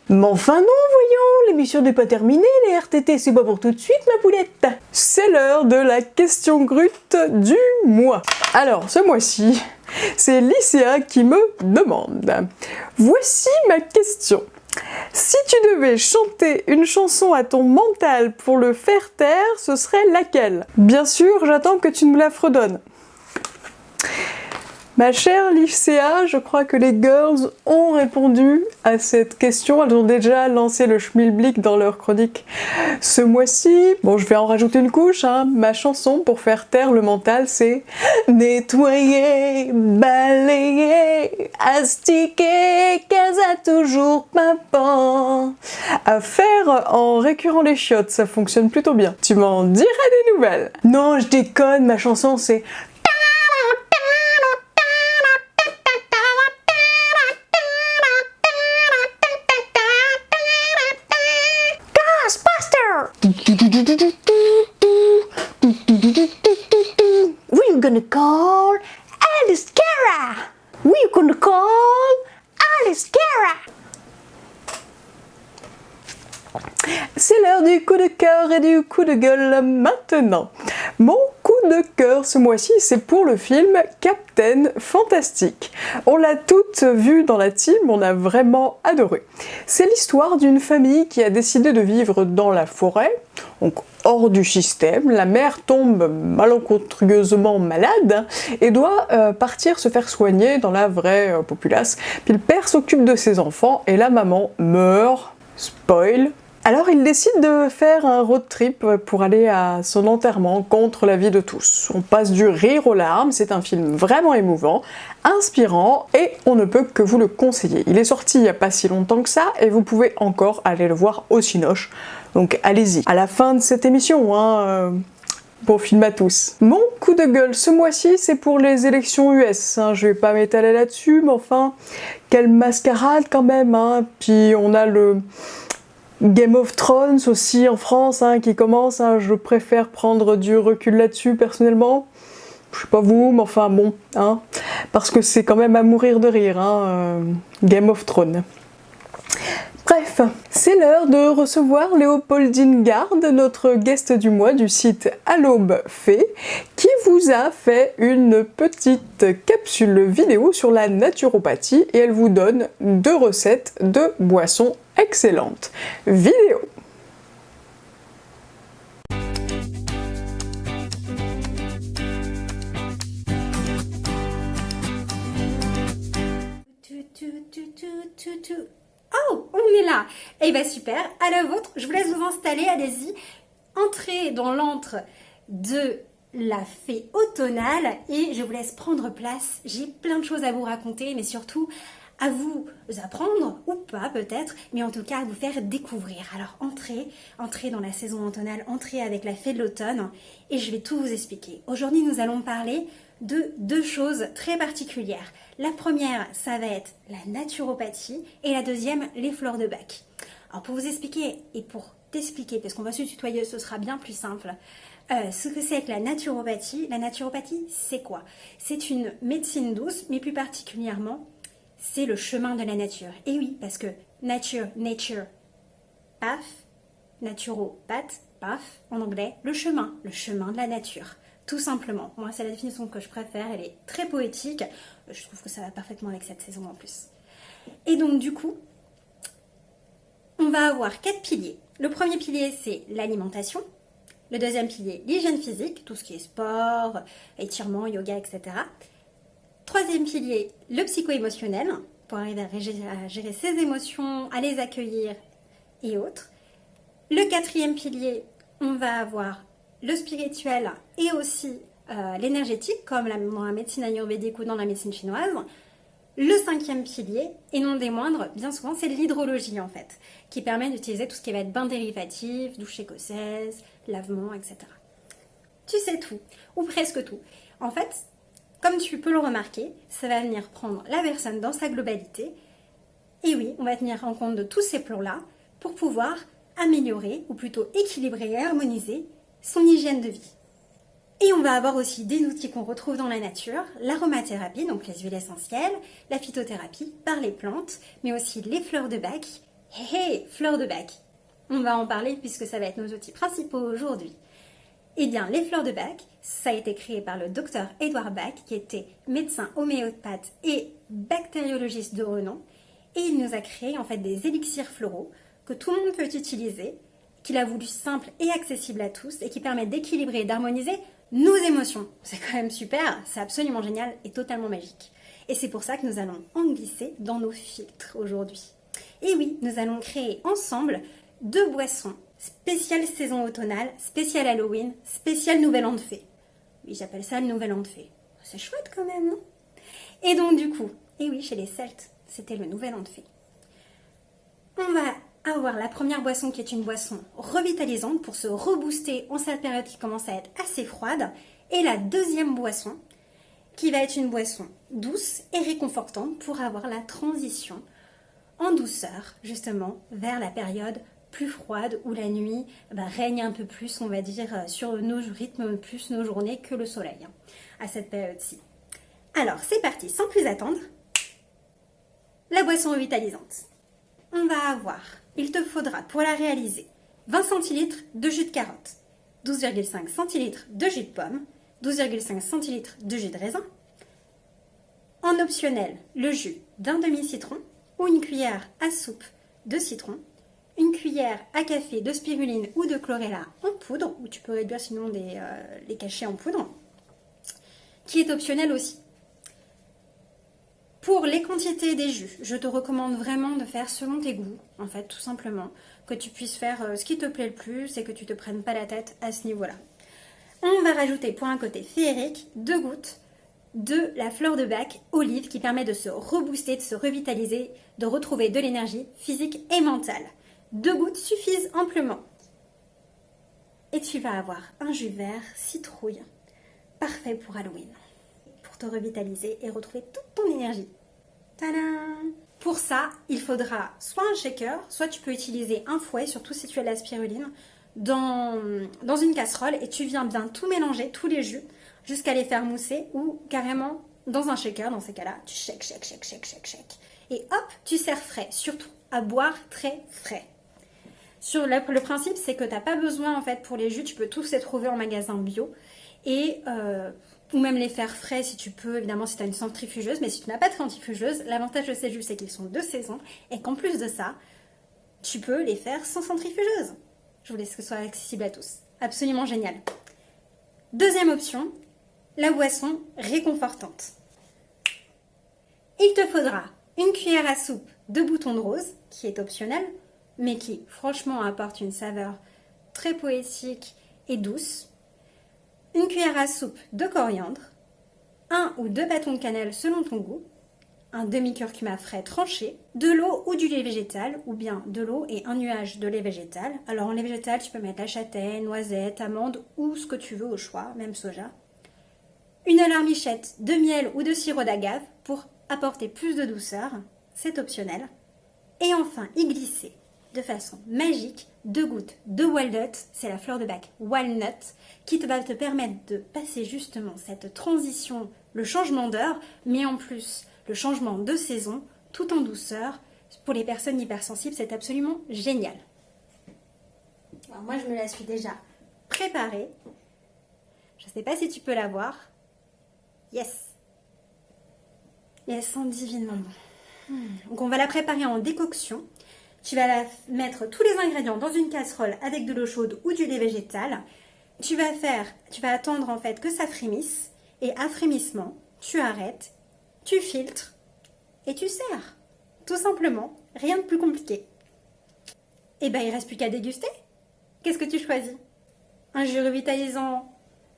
Mais enfin non, voyons, l'émission n'est pas terminée, les RTT, c'est pas pour tout de suite, ma poulette. C'est l'heure de la question grute du mois. Alors, ce mois-ci, c'est Lycéa qui me demande. Voici ma question. Si tu devais chanter une chanson à ton mental pour le faire taire, ce serait laquelle? Bien sûr, j'attends que tu me la fredonnes. Ma chère Lycéa, je crois que les girls ont répondu à cette question. Elles ont déjà lancé le schmilblick dans leur chronique ce mois-ci. Bon, je vais en rajouter une couche, hein. Ma chanson pour faire taire le mental, c'est nettoyer, balayer, astiquer, casa toujours pimpant. À faire en récurrent les chiottes, ça fonctionne plutôt bien. Tu m'en diras des nouvelles. Non, je déconne, ma chanson c'est We're gonna call Alice Cara. We're gonna call Alice Cara. C'est l'heure du coup de cœur et du coup de gueule maintenant. Mon coup de cœur ce mois-ci, c'est pour le film Captain Fantastic. On l'a toutes vu dans la team, on a vraiment adoré. C'est l'histoire d'une famille qui a décidé de vivre dans la forêt, donc hors du système. La mère tombe malencontreusement malade et doit partir se faire soigner dans la vraie populace. Puis le père s'occupe de ses enfants et la maman meurt. Spoil. Alors il décide de faire un road trip pour aller à son enterrement contre l'avis de tous. On passe du rire aux larmes, c'est un film vraiment émouvant, inspirant et on ne peut que vous le conseiller. Il est sorti il n'y a pas si longtemps que ça et vous pouvez encore aller le voir au Cinoche, donc allez-y. À la fin de cette émission, bon film à tous. Mon coup de gueule ce mois-ci, c'est pour les élections US. Je vais pas m'étaler là-dessus, mais enfin, quelle mascarade quand même. Puis on a le Game of Thrones aussi en France qui commence. Je préfère prendre du recul là-dessus personnellement. Je sais pas vous, mais enfin bon, parce que c'est quand même à mourir de rire, Game of Thrones. Bref, c'est l'heure de recevoir Léopoldine Garde, notre guest du mois du site À l'Aube Fait, qui vous a fait une petite capsule vidéo sur la naturopathie et elle vous donne 2 recettes de boissons excellentes. Vidéo. Oh, on est là. Eh ben super, à la vôtre, je vous laisse vous installer, allez-y. Entrez dans l'antre de la fée automnale et je vous laisse prendre place. J'ai plein de choses à vous raconter, mais surtout à vous apprendre, ou pas peut-être, mais en tout cas à vous faire découvrir. Alors entrez dans la saison automnale, entrez avec la fée de l'automne et je vais tout vous expliquer. Aujourd'hui, nous allons parler de 2 choses très particulières. La première, ça va être la naturopathie et la deuxième, les fleurs de Bach. Alors pour vous expliquer et pour t'expliquer, parce qu'on va se tutoyer, ce sera bien plus simple, ce que c'est que la naturopathie c'est quoi? C'est une médecine douce, mais plus particulièrement, c'est le chemin de la nature. Et oui, parce que nature, paf, naturopathe, paf, en anglais, le chemin de la nature. Tout simplement. Moi, c'est la définition que je préfère. Elle est très poétique. Je trouve que ça va parfaitement avec cette saison en plus. Et donc, du coup, on va avoir 4 piliers. Le premier pilier, c'est l'alimentation. Le deuxième pilier, l'hygiène physique, tout ce qui est sport, étirement, yoga, etc. Troisième pilier, le psycho-émotionnel. pour arriver à gérer ses émotions, à les accueillir et autres. Le quatrième pilier, on va avoir le spirituel et aussi l'énergétique, comme dans la médecine ayurvédique ou dans la médecine chinoise. Le cinquième pilier, et non des moindres, bien souvent, c'est l'hydrologie en fait, qui permet d'utiliser tout ce qui va être bain dérivatif, douche écossaise, lavement, etc. Tu sais tout, ou presque tout. En fait, comme tu peux le remarquer, ça va venir prendre la personne dans sa globalité. Et oui, on va tenir en compte de tous ces plans-là pour pouvoir améliorer, ou plutôt équilibrer et harmoniser son hygiène de vie. Et on va avoir aussi des outils qu'on retrouve dans la nature, l'aromathérapie, donc les huiles essentielles, la phytothérapie par les plantes, mais aussi les fleurs de bac. Hé, fleurs de bac, on va en parler puisque ça va être nos outils principaux aujourd'hui. Eh bien, les fleurs de bac, ça a été créé par le docteur Edward Bach, qui était médecin homéopathe et bactériologiste de renom, et il nous a créé en fait des élixirs floraux que tout le monde peut utiliser, qu'il a voulu simple et accessible à tous, et qui permettent d'équilibrer et d'harmoniser nos émotions. C'est quand même super, c'est absolument génial et totalement magique. Et c'est pour ça que nous allons en glisser dans nos filtres aujourd'hui. Et oui, nous allons créer ensemble 2 boissons spéciales saison automnale, spéciale Halloween, spéciale Nouvel An de Fée. Oui, j'appelle ça le Nouvel An de Fée. C'est chouette quand même, non? Et donc du coup, et oui, chez les Celtes, c'était le Nouvel An de Fée. On va avoir la première boisson qui est une boisson revitalisante pour se rebooster en cette période qui commence à être assez froide. Et la deuxième boisson qui va être une boisson douce et réconfortante pour avoir la transition en douceur justement vers la période plus froide où la nuit règne un peu plus, on va dire, sur nos rythmes, plus nos journées que le soleil à cette période-ci. Alors c'est parti, sans plus attendre, la boisson revitalisante. On va avoir, il te faudra pour la réaliser 20 cl de jus de carotte, 12,5 cl de jus de pomme, 12,5 cl de jus de raisin. En optionnel, le jus d'un demi-citron ou une cuillère à soupe de citron, une cuillère à café de spiruline ou de chlorella en poudre, ou tu peux réduire sinon les cachets en poudre, qui est optionnel aussi. Pour les quantités des jus, je te recommande vraiment de faire selon tes goûts, en fait, tout simplement. Que tu puisses faire ce qui te plaît le plus et que tu ne te prennes pas la tête à ce niveau-là. On va rajouter pour un côté féerique 2 gouttes de la fleur de bac olive qui permet de se rebooster, de se revitaliser, de retrouver de l'énergie physique et mentale. 2 gouttes suffisent amplement. Et tu vas avoir un jus vert citrouille, parfait pour Halloween, pour te revitaliser et retrouver toute ton énergie. Tadam! Pour ça, il faudra soit un shaker, soit tu peux utiliser un fouet, surtout si tu as de la spiruline, dans une casserole et tu viens bien tout mélanger, tous les jus, jusqu'à les faire mousser ou carrément dans un shaker. Dans ces cas-là, tu shake. Et hop, tu sers frais, surtout à boire très frais. Le principe, c'est que tu n'as pas besoin, en fait, pour les jus, tu peux tous les trouver en magasin bio et ou même les faire frais si tu peux, évidemment si tu as une centrifugeuse, mais si tu n'as pas de centrifugeuse, l'avantage de ces jus, c'est qu'ils sont de saison et qu'en plus de ça, tu peux les faire sans centrifugeuse. Je voulais que ce soit accessible à tous. Absolument génial. Deuxième option, la boisson réconfortante. Il te faudra une cuillère à soupe de bouton de rose, qui est optionnel, mais qui franchement apporte une saveur très poétique et douce. Une cuillère à soupe de coriandre, 1 ou 2 bâtons de cannelle selon ton goût, un demi-curcuma frais tranché, de l'eau ou du lait végétal, ou bien de l'eau et un nuage de lait végétal. Alors en lait végétal, tu peux mettre la châtaigne, noisette, amande ou ce que tu veux au choix, même soja. Une larmichette de miel ou de sirop d'agave pour apporter plus de douceur, c'est optionnel. Et enfin, y glisser de façon magique 2 gouttes de walnut, c'est la fleur de bac walnut, qui va te permettre de passer justement cette transition, le changement d'heure, mais en plus le changement de saison, tout en douceur. Pour les personnes hypersensibles, c'est absolument génial. Alors moi, je me la suis déjà préparée. Je ne sais pas si tu peux la voir. Yes. Et elle sent divinement bon. Donc on va la préparer en décoction. Tu vas mettre tous les ingrédients dans une casserole avec de l'eau chaude ou du lait végétal. Tu vas attendre en fait que ça frémisse. Et à frémissement, tu arrêtes, tu filtres et tu sers. Tout simplement, rien de plus compliqué. Eh ben, il reste plus qu'à déguster. Qu'est-ce que tu choisis? Un jus revitalisant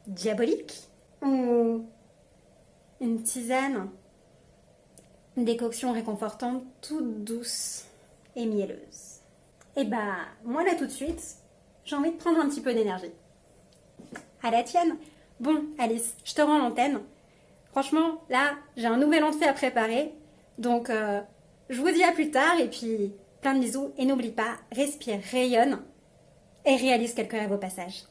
diabolique ou une tisane? Une décoction réconfortante, toute douce et mielleuse. Eh ben, moi là tout de suite, j'ai envie de prendre un petit peu d'énergie. À la tienne. Bon, Alice, je te rends l'antenne. Franchement, là, j'ai un nouvel entrée à préparer. Donc, je vous dis à plus tard et puis plein de bisous. Et n'oublie pas, respire, rayonne et réalise quelques rêves au passage.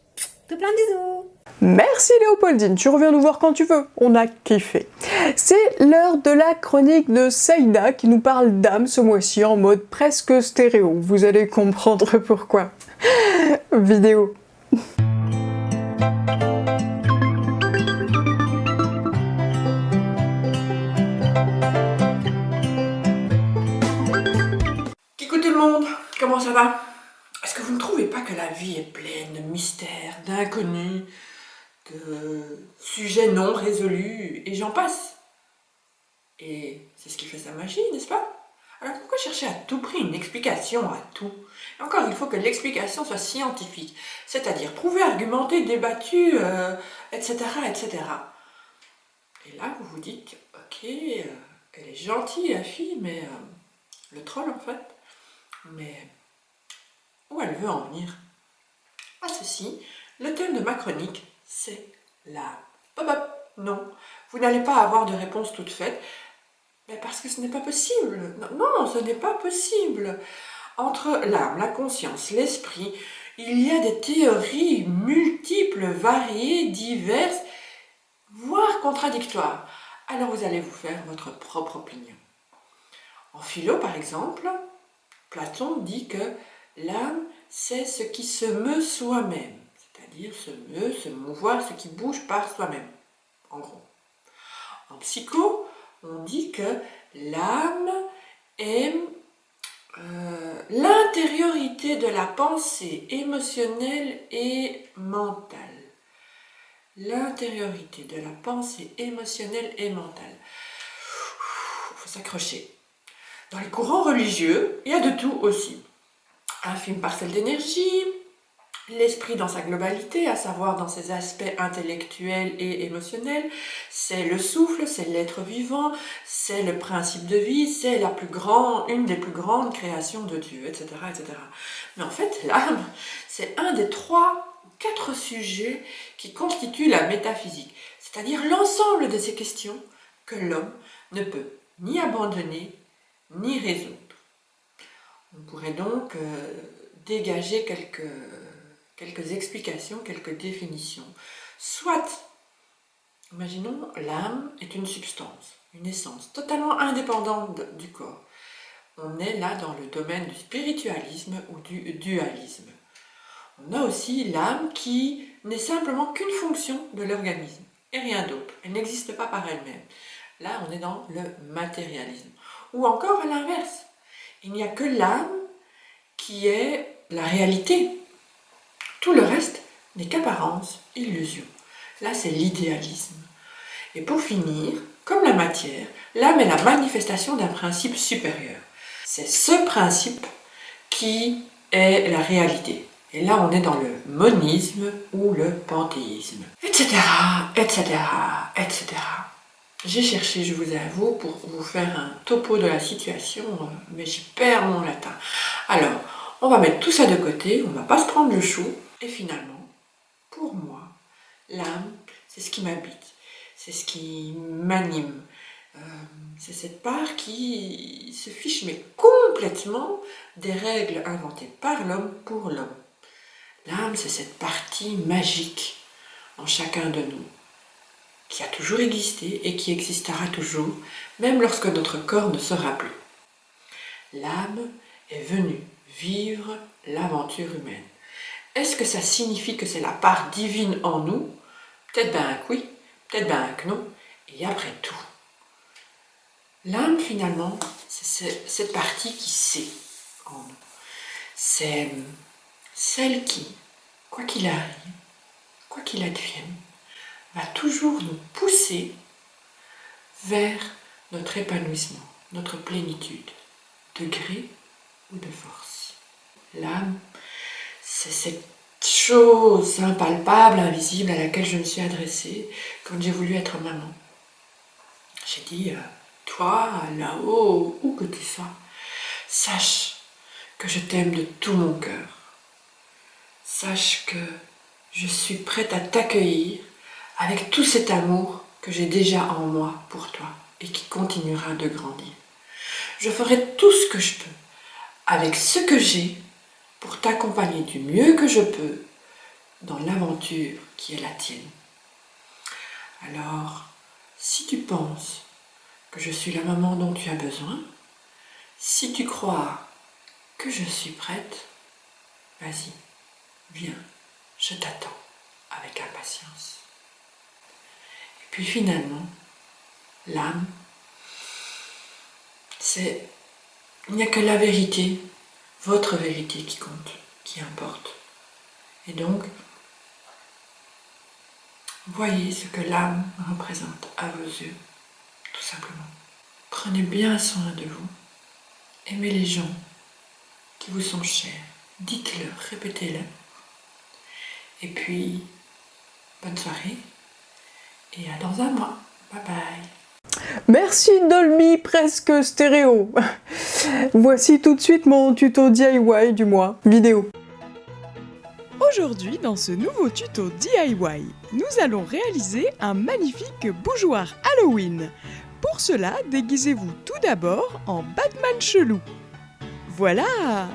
Tout plein de bisous. Merci Léopoldine, tu reviens nous voir quand tu veux, on a kiffé. C'est l'heure de la chronique de Saïda qui nous parle d'âme ce mois-ci en mode presque stéréo, vous allez comprendre pourquoi. Vidéo. Coucou tout le monde, comment ça va? Est-ce que vous ne trouvez pas que la vie est pleine de mystères, d'inconnus, de sujets non résolus, et j'en passe? Et c'est ce qui fait sa magie, n'est-ce pas? Alors pourquoi chercher à tout prix une explication à tout? Et encore, il faut que l'explication soit scientifique, c'est-à-dire prouvée, argumentée, débattue, etc., etc. Et là, vous vous dites, ok, elle est gentille la fille, mais le troll en fait. Mais où elle veut en venir? À ceci, le thème de ma chronique, c'est l'âme. Hop hop, non, vous n'allez pas avoir de réponse toute faite, mais parce que ce n'est pas possible. Non, ce n'est pas possible. Entre l'âme, la conscience, l'esprit, il y a des théories multiples, variées, diverses, voire contradictoires. Alors vous allez vous faire votre propre opinion. En philo, par exemple, Platon dit que l'âme, c'est ce qui se meut soi-même, c'est-à-dire se meut, se mouvoir, ce qui bouge par soi-même, en gros. En psycho, on dit que l'âme est l'intériorité de la pensée émotionnelle et mentale. L'intériorité de la pensée émotionnelle et mentale. Il faut s'accrocher. Dans les courants religieux, il y a de tout aussi. Infime parcelle d'énergie, l'esprit dans sa globalité, à savoir dans ses aspects intellectuels et émotionnels, c'est le souffle, c'est l'être vivant, c'est le principe de vie, c'est une des plus grandes créations de Dieu, etc., etc. Mais en fait, l'âme, c'est un des 3 ou 4 sujets qui constituent la métaphysique, c'est-à-dire l'ensemble de ces questions que l'homme ne peut ni abandonner, ni résoudre. On pourrait donc dégager quelques explications, quelques définitions. Soit, imaginons, l'âme est une substance, une essence, totalement indépendante du corps. On est là dans le domaine du spiritualisme ou du dualisme. On a aussi l'âme qui n'est simplement qu'une fonction de l'organisme, et rien d'autre. Elle n'existe pas par elle-même. Là, on est dans le matérialisme. Ou encore à l'inverse, il n'y a que l'âme qui est la réalité. Tout le reste n'est qu'apparence, illusion. Là, c'est l'idéalisme. Et pour finir, comme la matière, l'âme est la manifestation d'un principe supérieur. C'est ce principe qui est la réalité. Et là, on est dans le monisme ou le panthéisme, etc., etc., etc. J'ai cherché, je vous avoue, pour vous faire un topo de la situation, mais j'y perds mon latin. Alors, on va mettre tout ça de côté, on ne va pas se prendre le chou, et finalement, pour moi, l'âme, c'est ce qui m'habite, c'est ce qui m'anime. C'est cette part qui se fiche mais complètement des règles inventées par l'homme pour l'homme. L'âme, c'est cette partie magique en chacun de nous, qui a toujours existé et qui existera toujours, même lorsque notre corps ne sera plus. L'âme est venue vivre l'aventure humaine. Est-ce que ça signifie que c'est la part divine en nous? Peut-être bien que oui, peut-être bien que non, et après tout. L'âme, finalement, c'est cette partie qui sait en nous. C'est celle qui, quoi qu'il arrive, quoi qu'il advienne, va toujours nous pousser vers notre épanouissement, notre plénitude, de gré ou de force. L'âme, c'est cette chose impalpable, invisible à laquelle je me suis adressée quand j'ai voulu être maman. J'ai dit, toi, là-haut, où que tu sois, sache que je t'aime de tout mon cœur. Sache que je suis prête à t'accueillir avec tout cet amour que j'ai déjà en moi pour toi et qui continuera de grandir. Je ferai tout ce que je peux avec ce que j'ai pour t'accompagner du mieux que je peux dans l'aventure qui est la tienne. Alors, si tu penses que je suis la maman dont tu as besoin, si tu crois que je suis prête, vas-y, viens, je t'attends avec impatience. Et puis finalement, l'âme, il n'y a que la vérité, votre vérité qui compte, qui importe. Et donc, voyez ce que l'âme représente à vos yeux, tout simplement. Prenez bien soin de vous. Aimez les gens qui vous sont chers. Dites-le, répétez-le. Et puis, bonne soirée et à dans un mois. Bye bye. Merci Dolby presque stéréo. Voici tout de suite mon tuto DIY du mois vidéo. Aujourd'hui, dans ce nouveau tuto DIY, nous allons réaliser un magnifique bougeoir Halloween. Pour cela, déguisez-vous tout d'abord en Batman chelou. Voilà!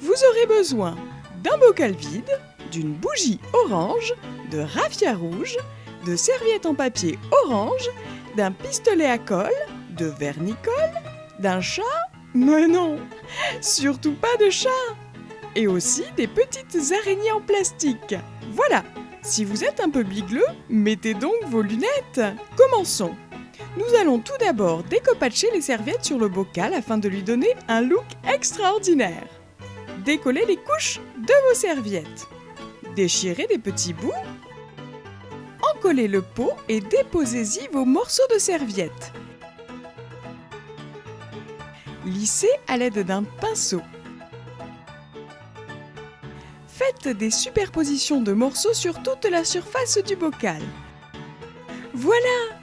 Vous aurez besoin d'un bocal vide, d'une bougie orange, de raffia rouge, de serviettes en papier orange, d'un pistolet à colle, de vernicole, d'un chat? Mais non! Surtout pas de chat! Et aussi des petites araignées en plastique. Voilà! Si vous êtes un peu bigleux, mettez donc vos lunettes. Commençons! Nous allons tout d'abord décopatcher les serviettes sur le bocal afin de lui donner un look extraordinaire. Décollez les couches de vos serviettes. Déchirez des petits bouts. Encollez le pot et déposez-y vos morceaux de serviettes. Lissez à l'aide d'un pinceau. Faites des superpositions de morceaux sur toute la surface du bocal. Voilà!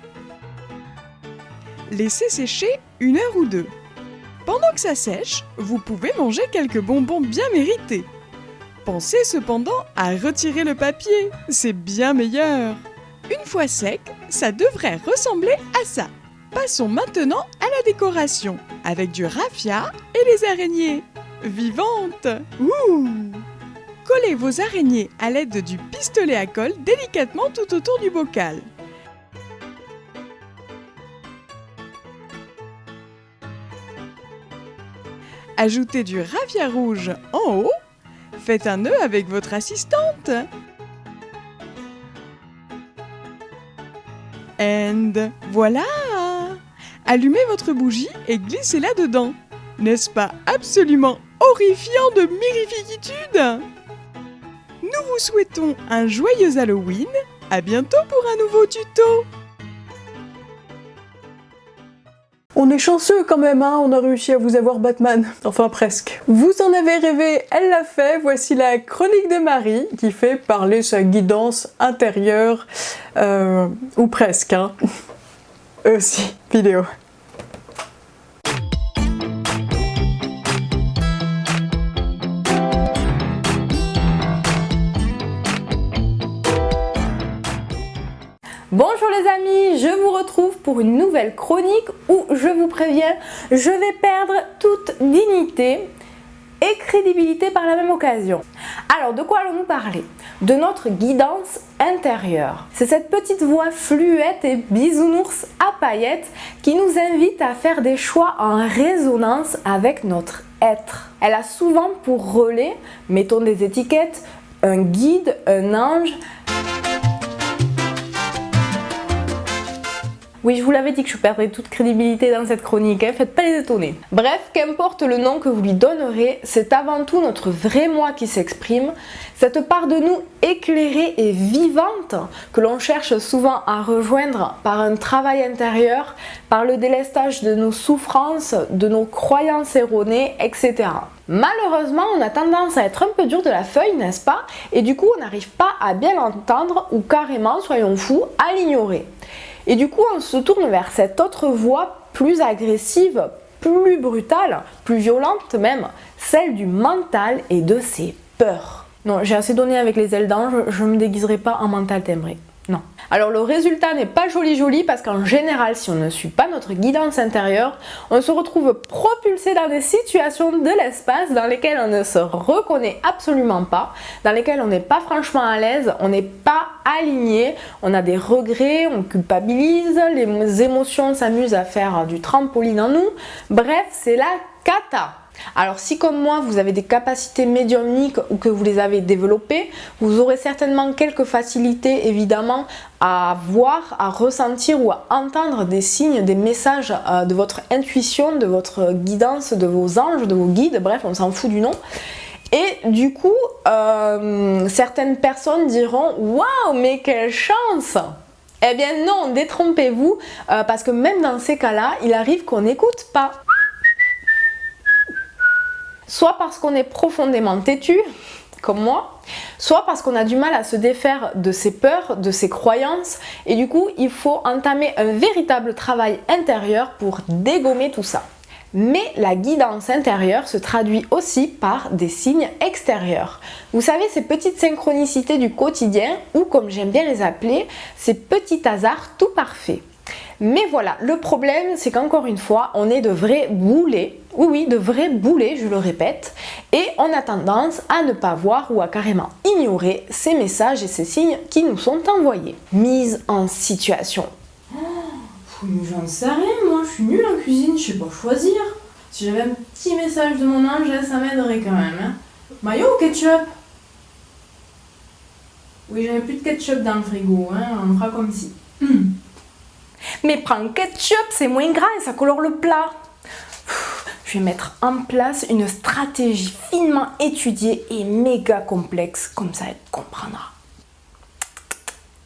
Laissez sécher 1 heure ou 2. Pendant que ça sèche, vous pouvez manger quelques bonbons bien mérités. Pensez cependant à retirer le papier, c'est bien meilleur. Une fois sec, ça devrait ressembler à ça. Passons maintenant à la décoration, avec du raffia et les araignées. Vivantes! Ouh! Collez vos araignées à l'aide du pistolet à colle délicatement tout autour du bocal. Ajoutez du raffia rouge en haut. Faites un nœud avec votre assistante. And voilà! Allumez votre bougie et glissez-la dedans. N'est-ce pas absolument horrifiant de mirifiquitude? Nous vous souhaitons un joyeux Halloween. À bientôt pour un nouveau tuto. On est chanceux quand même, hein, on a réussi à vous avoir Batman. Enfin presque. Vous en avez rêvé, elle l'a fait. Voici la chronique de Marie qui fait parler sa guidance intérieure. Ou presque, hein. Aussi, vidéo. Bonjour les amis, je vous retrouve pour une nouvelle chronique où je vous préviens, je vais perdre toute dignité et crédibilité par la même occasion. Alors de quoi allons-nous parler? De notre guidance intérieure. C'est cette petite voix fluette et bisounours à paillettes qui nous invite à faire des choix en résonance avec notre être. Elle a souvent pour relais, mettons des étiquettes, un guide, un ange. Oui, je vous l'avais dit que je perdrais toute crédibilité dans cette chronique, hein, faites pas les étonner. Bref, qu'importe le nom que vous lui donnerez, c'est avant tout notre vrai moi qui s'exprime, cette part de nous éclairée et vivante que l'on cherche souvent à rejoindre par un travail intérieur, par le délestage de nos souffrances, de nos croyances erronées, etc. Malheureusement, on a tendance à être un peu dur de la feuille, n'est-ce pas? Et du coup, on n'arrive pas à bien l'entendre ou carrément, soyons fous, à l'ignorer. Et du coup, on se tourne vers cette autre voie plus agressive, plus brutale, plus violente même, celle du mental et de ses peurs. Non, j'ai assez donné avec les ailes d'ange, je ne me déguiserai pas en mental timbré. Non. Alors le résultat n'est pas joli parce qu'en général, si on ne suit pas notre guidance intérieure, on se retrouve propulsé dans des situations de l'espace dans lesquelles on ne se reconnaît absolument pas, dans lesquelles on n'est pas franchement à l'aise, on n'est pas aligné, on a des regrets, on culpabilise, les émotions s'amusent à faire du trampoline en nous. Bref, c'est la cata. Alors si comme moi vous avez des capacités médiumniques ou que vous les avez développées, vous aurez certainement quelques facilités évidemment à voir, à ressentir ou à entendre des signes, des messages de votre intuition, de votre guidance, de vos anges, de vos guides, bref on s'en fout du nom. Et du coup, certaines personnes diront « Waouh, mais quelle chance !» Eh bien non, détrompez-vous, parce que même dans ces cas-là, il arrive qu'on n'écoute pas. Soit parce qu'on est profondément têtu, comme moi, soit parce qu'on a du mal à se défaire de ses peurs, de ses croyances, et du coup, il faut entamer un véritable travail intérieur pour dégommer tout ça. Mais la guidance intérieure se traduit aussi par des signes extérieurs. Vous savez, ces petites synchronicités du quotidien, ou comme j'aime bien les appeler, ces petits hasards tout parfaits. Mais voilà, le problème, c'est qu'encore une fois, on est de vrais boulets, oui, de vrais boulets, je le répète, et on a tendance à ne pas voir ou à carrément ignorer ces messages et ces signes qui nous sont envoyés. Mise en situation. Mais j'en sais rien, moi, je suis nulle en cuisine, je sais pas choisir. Si j'avais un petit message de mon ange, ça m'aiderait quand même. Hein. Mayo ou ketchup? Oui, j'avais plus de ketchup dans le frigo, hein, on fera comme si. Mais prends ketchup, c'est moins gras et ça colore le plat. Je vais mettre en place une stratégie finement étudiée et méga complexe, comme ça elle comprendra.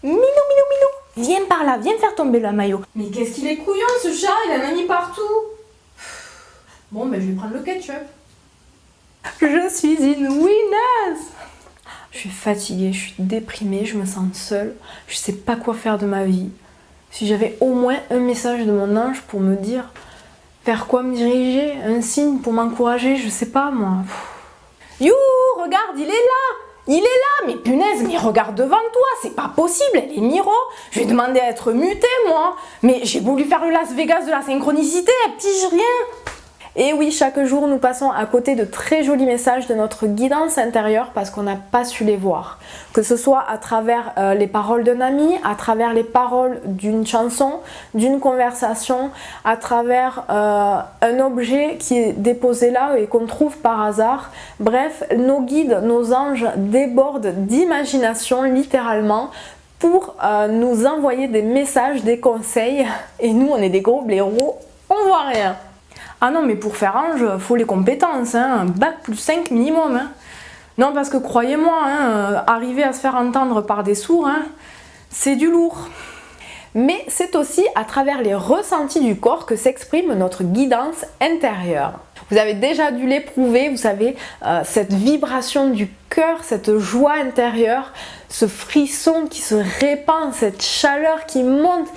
Minou, minou, minou, viens par là, viens faire tomber le maillot. Mais qu'est-ce qu'il est couillon ce chat, il en a mis partout. Bon, ben je vais prendre le ketchup. Je suis une winneuse. Je suis fatiguée, je suis déprimée, je me sens seule, je sais pas quoi faire de ma vie. Si j'avais au moins un message de mon ange pour me dire vers quoi me diriger, un signe pour m'encourager, je sais pas moi. You, regarde, il est là! Il est là, mais punaise, mais regarde devant toi, c'est pas possible, elle est Miro. Je vais demander à être mutée, moi. Mais j'ai voulu faire le Las Vegas de la synchronicité, elle pige rien. Et oui, chaque jour, nous passons à côté de très jolis messages de notre guidance intérieure parce qu'on n'a pas su les voir. Que ce soit à travers les paroles d'un ami, à travers les paroles d'une chanson, d'une conversation, à travers un objet qui est déposé là et qu'on trouve par hasard. Bref, nos guides, nos anges débordent d'imagination littéralement pour nous envoyer des messages, des conseils. Et nous, on est des gros blaireaux, on voit rien. Ah non, mais pour faire ange, faut les compétences, hein, bac plus 5 minimum. Hein. Non, parce que croyez-moi, hein, arriver à se faire entendre par des sourds, hein, c'est du lourd. Mais c'est aussi à travers les ressentis du corps que s'exprime notre guidance intérieure. Vous avez déjà dû l'éprouver, vous savez, cette vibration du cœur, cette joie intérieure, ce frisson qui se répand, cette chaleur qui monte.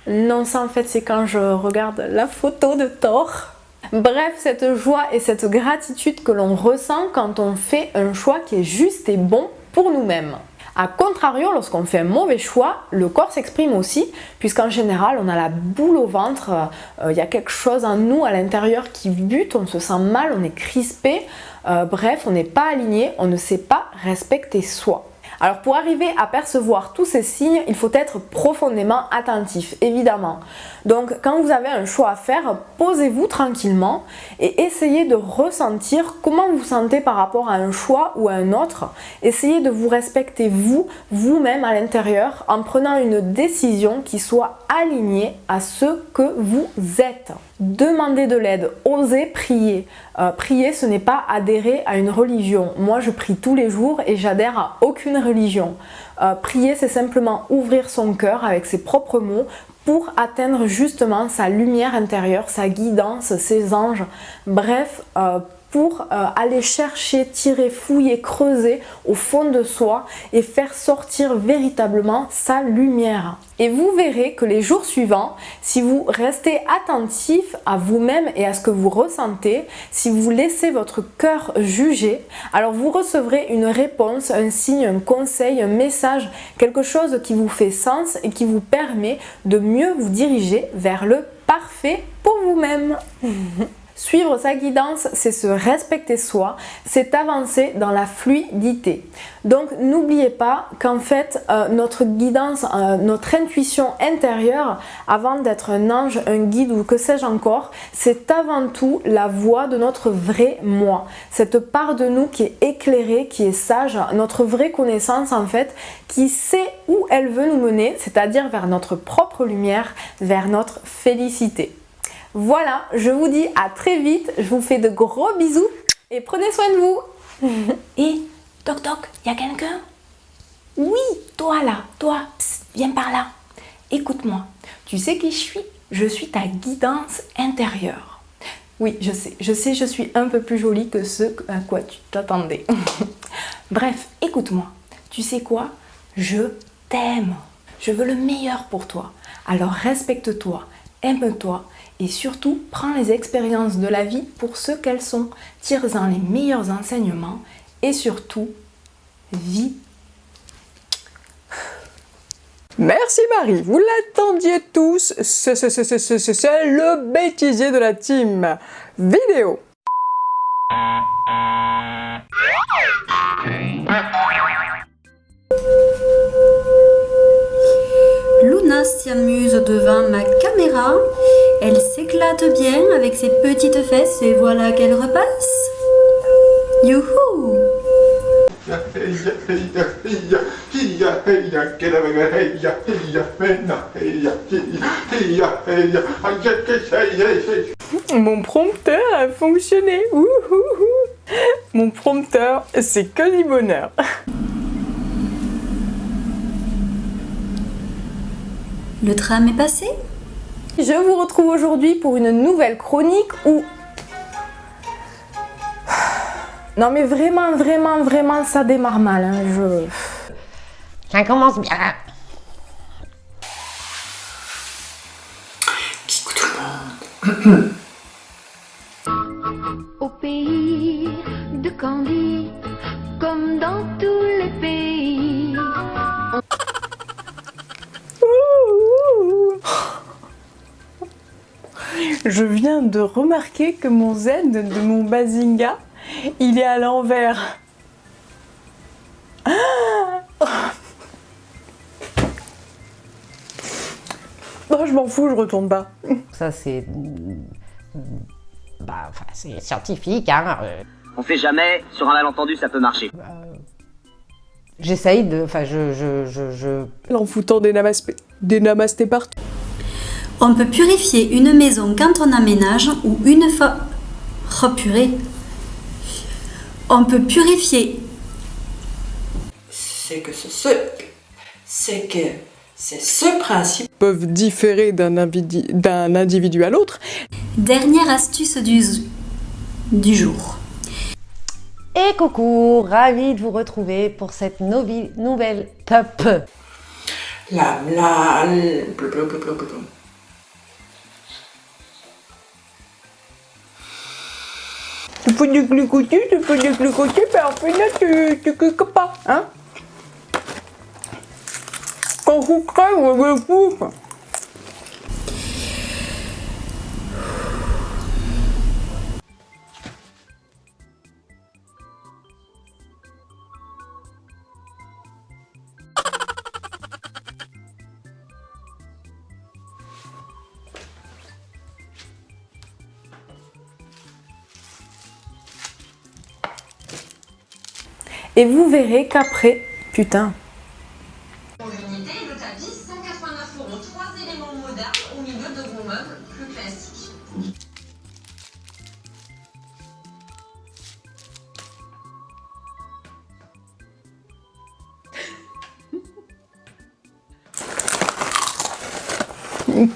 Non, ça en fait c'est quand je regarde la photo de Thor. Bref, cette joie et cette gratitude que l'on ressent quand on fait un choix qui est juste et bon pour nous-mêmes. A contrario, lorsqu'on fait un mauvais choix, le corps s'exprime aussi, puisqu'en général, on a la boule au ventre, il y a quelque chose en nous à l'intérieur qui bute, on se sent mal, on est crispé, bref, on n'est pas aligné, on ne sait pas respecter soi. Alors pour arriver à percevoir tous ces signes, il faut être profondément attentif, évidemment. Donc quand vous avez un choix à faire, posez-vous tranquillement et essayez de ressentir comment vous sentez par rapport à un choix ou à un autre. Essayez de vous respecter vous-même à l'intérieur en prenant une décision qui soit alignée à ce que vous êtes. Demandez de l'aide, osez prier. Prier, ce n'est pas adhérer à une religion. Moi, je prie tous les jours et j'adhère à aucune religion. Prier, c'est simplement ouvrir son cœur avec ses propres mots pour atteindre justement sa lumière intérieure, sa guidance, ses anges. Bref, pour aller chercher, tirer, fouiller, creuser au fond de soi et faire sortir véritablement sa lumière. Et vous verrez que les jours suivants, si vous restez attentif à vous-même et à ce que vous ressentez, si vous laissez votre cœur juger, alors vous recevrez une réponse, un signe, un conseil, un message, quelque chose qui vous fait sens et qui vous permet de mieux vous diriger vers le parfait pour vous-même. Suivre sa guidance, c'est se respecter soi, c'est avancer dans la fluidité. Donc n'oubliez pas qu'en fait, notre guidance, notre intuition intérieure, avant d'être un ange, un guide ou que sais-je encore, c'est avant tout la voix de notre vrai moi. Cette part de nous qui est éclairée, qui est sage, notre vraie connaissance en fait, qui sait où elle veut nous mener, c'est-à-dire vers notre propre lumière, vers notre félicité. Voilà, je vous dis à très vite, je vous fais de gros bisous et prenez soin de vous. Et toc toc, y a quelqu'un? Oui, toi là, toi, psst, viens par là. Écoute-moi, tu sais qui je suis? Je suis ta guidance intérieure. Oui, je sais, je suis un peu plus jolie que ce à quoi tu t'attendais. Bref, écoute-moi, tu sais quoi? Je t'aime, je veux le meilleur pour toi. Alors respecte-toi, aime-toi. Et surtout, prends les expériences de la vie pour ce qu'elles sont. Tire-en les meilleurs enseignements et surtout, vis. Merci Marie, vous l'attendiez tous, c'est le bêtisier de la team vidéo. Luna s'amuse devant ma caméra. Elle s'éclate bien avec ses petites fesses et voilà qu'elle repasse. Youhou! Mon prompteur a fonctionné. Ouhouhou. Mon prompteur, c'est que du bonheur. Le tram est passé? Je vous retrouve aujourd'hui pour une nouvelle chronique où... Non mais vraiment, ça démarre mal. Hein. Ça commence bien. Coucou tout le monde. Au pays de Candy, comme dans tous les pays. Je viens de remarquer que mon Z de mon Bazinga, il est à l'envers. Oh, je m'en fous, je retourne pas. Ça c'est... c'est scientifique, hein. On fait jamais, sur un malentendu ça peut marcher. J'essaye de... je... En foutant des namastés partout. On peut purifier une maison quand on aménage ou une fois... Oh purée! On peut purifier... C'est que ce principe Peuvent différer d'un individu à l'autre. Dernière astuce du jour. Et coucou, ravie de vous retrouver pour cette nouvelle top. Tu peux du glucotis, mais en fait, tu cliques pas, hein? Quand vous crève, vous le pouf. Et vous verrez qu'après, putain. L'unité, le tapis, 189 €. 3 éléments modernes au milieu de vos meubles plus classiques.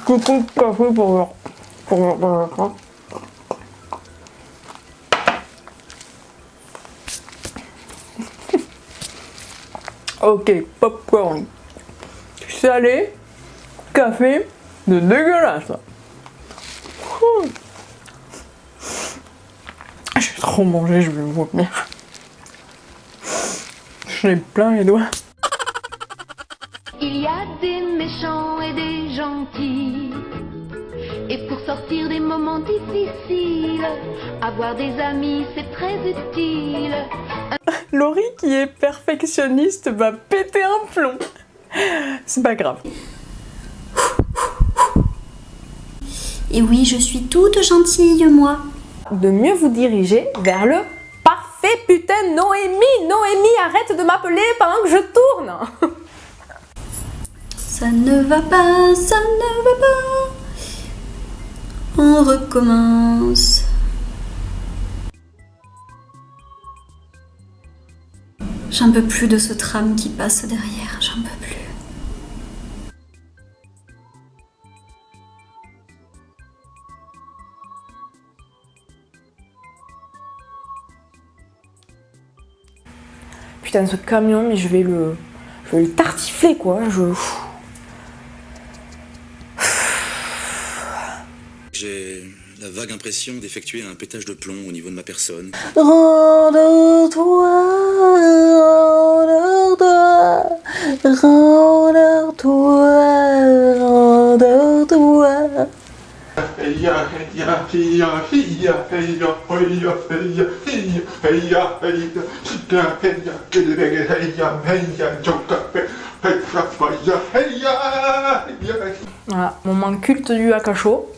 Coucou café pour Ok, popcorn. Salé, café, c'est dégueulasse. J'ai trop mangé, je vais vomir. J'ai plein les doigts. Il y a des méchants et des gentils. Et pour sortir des moments difficiles, avoir des amis c'est très utile. Laurie qui est perfectionniste va péter un plomb. C'est pas grave. Et oui, je suis toute gentille, moi. De mieux vous diriger vers le parfait. Putain, Noémie, Noémie, arrête de m'appeler pendant que je tourne. Ça ne va pas, ça ne va pas. On recommence. J'en peux plus de ce tram qui passe derrière, j'en peux plus. Putain, ce camion, mais je vais le tartifler, quoi. J'ai la vague impression d'effectuer un pétage de plomb au niveau de ma personne. Rendors-toi, rendors-toi, rendors-toi. Voilà, moment culte du Akacho.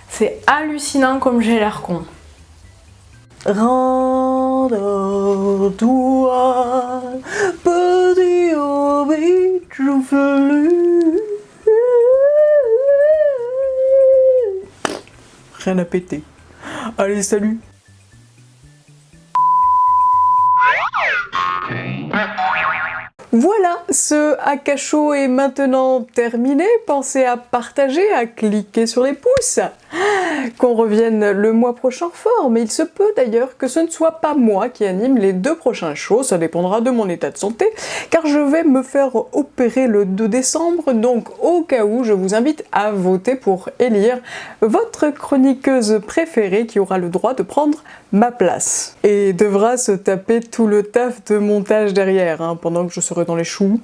C'est hallucinant comme j'ai l'air con. Rendors-toi, petit hobbit joufflu. Rien à péter. Allez, salut! Voilà, ce Akacho est maintenant terminé. Pensez à partager, à cliquer sur les pouces. Qu'on revienne le mois prochain fort, mais il se peut d'ailleurs que ce ne soit pas moi qui anime les 2 prochains shows, ça dépendra de mon état de santé, car je vais me faire opérer le 2 décembre, donc au cas où, je vous invite à voter pour élire votre chroniqueuse préférée qui aura le droit de prendre ma place. Et devra se taper tout le taf de montage derrière, hein, pendant que je serai dans les choux,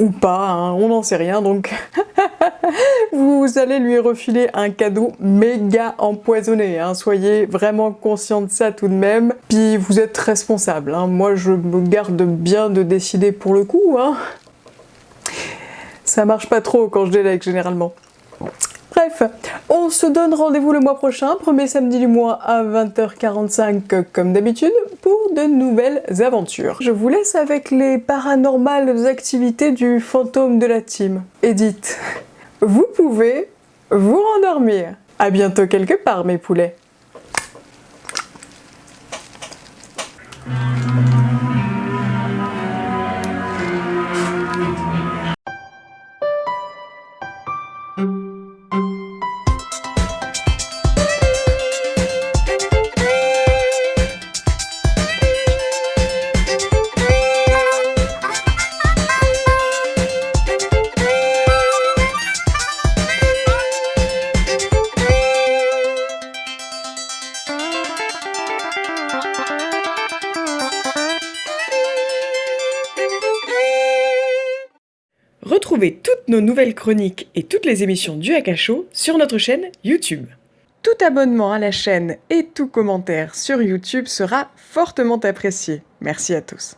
ou pas, hein, on n'en sait rien, donc vous allez lui refiler un cadeau méga empoisonné, hein, soyez vraiment conscient de ça tout de même, puis vous êtes responsable, hein, moi je me garde bien de décider pour le coup, hein. Ça marche pas trop quand je délègue généralement. Bref, on se donne rendez-vous le mois prochain, premier samedi du mois à 20h45 comme d'habitude, pour de nouvelles aventures. Je vous laisse avec les paranormales activités du fantôme de la team. Edith, vous pouvez vous rendormir. À bientôt quelque part, mes poulets. Retrouvez toutes nos nouvelles chroniques et toutes les émissions du Akacho sur notre chaîne YouTube. Tout abonnement à la chaîne et tout commentaire sur YouTube sera fortement apprécié. Merci à tous.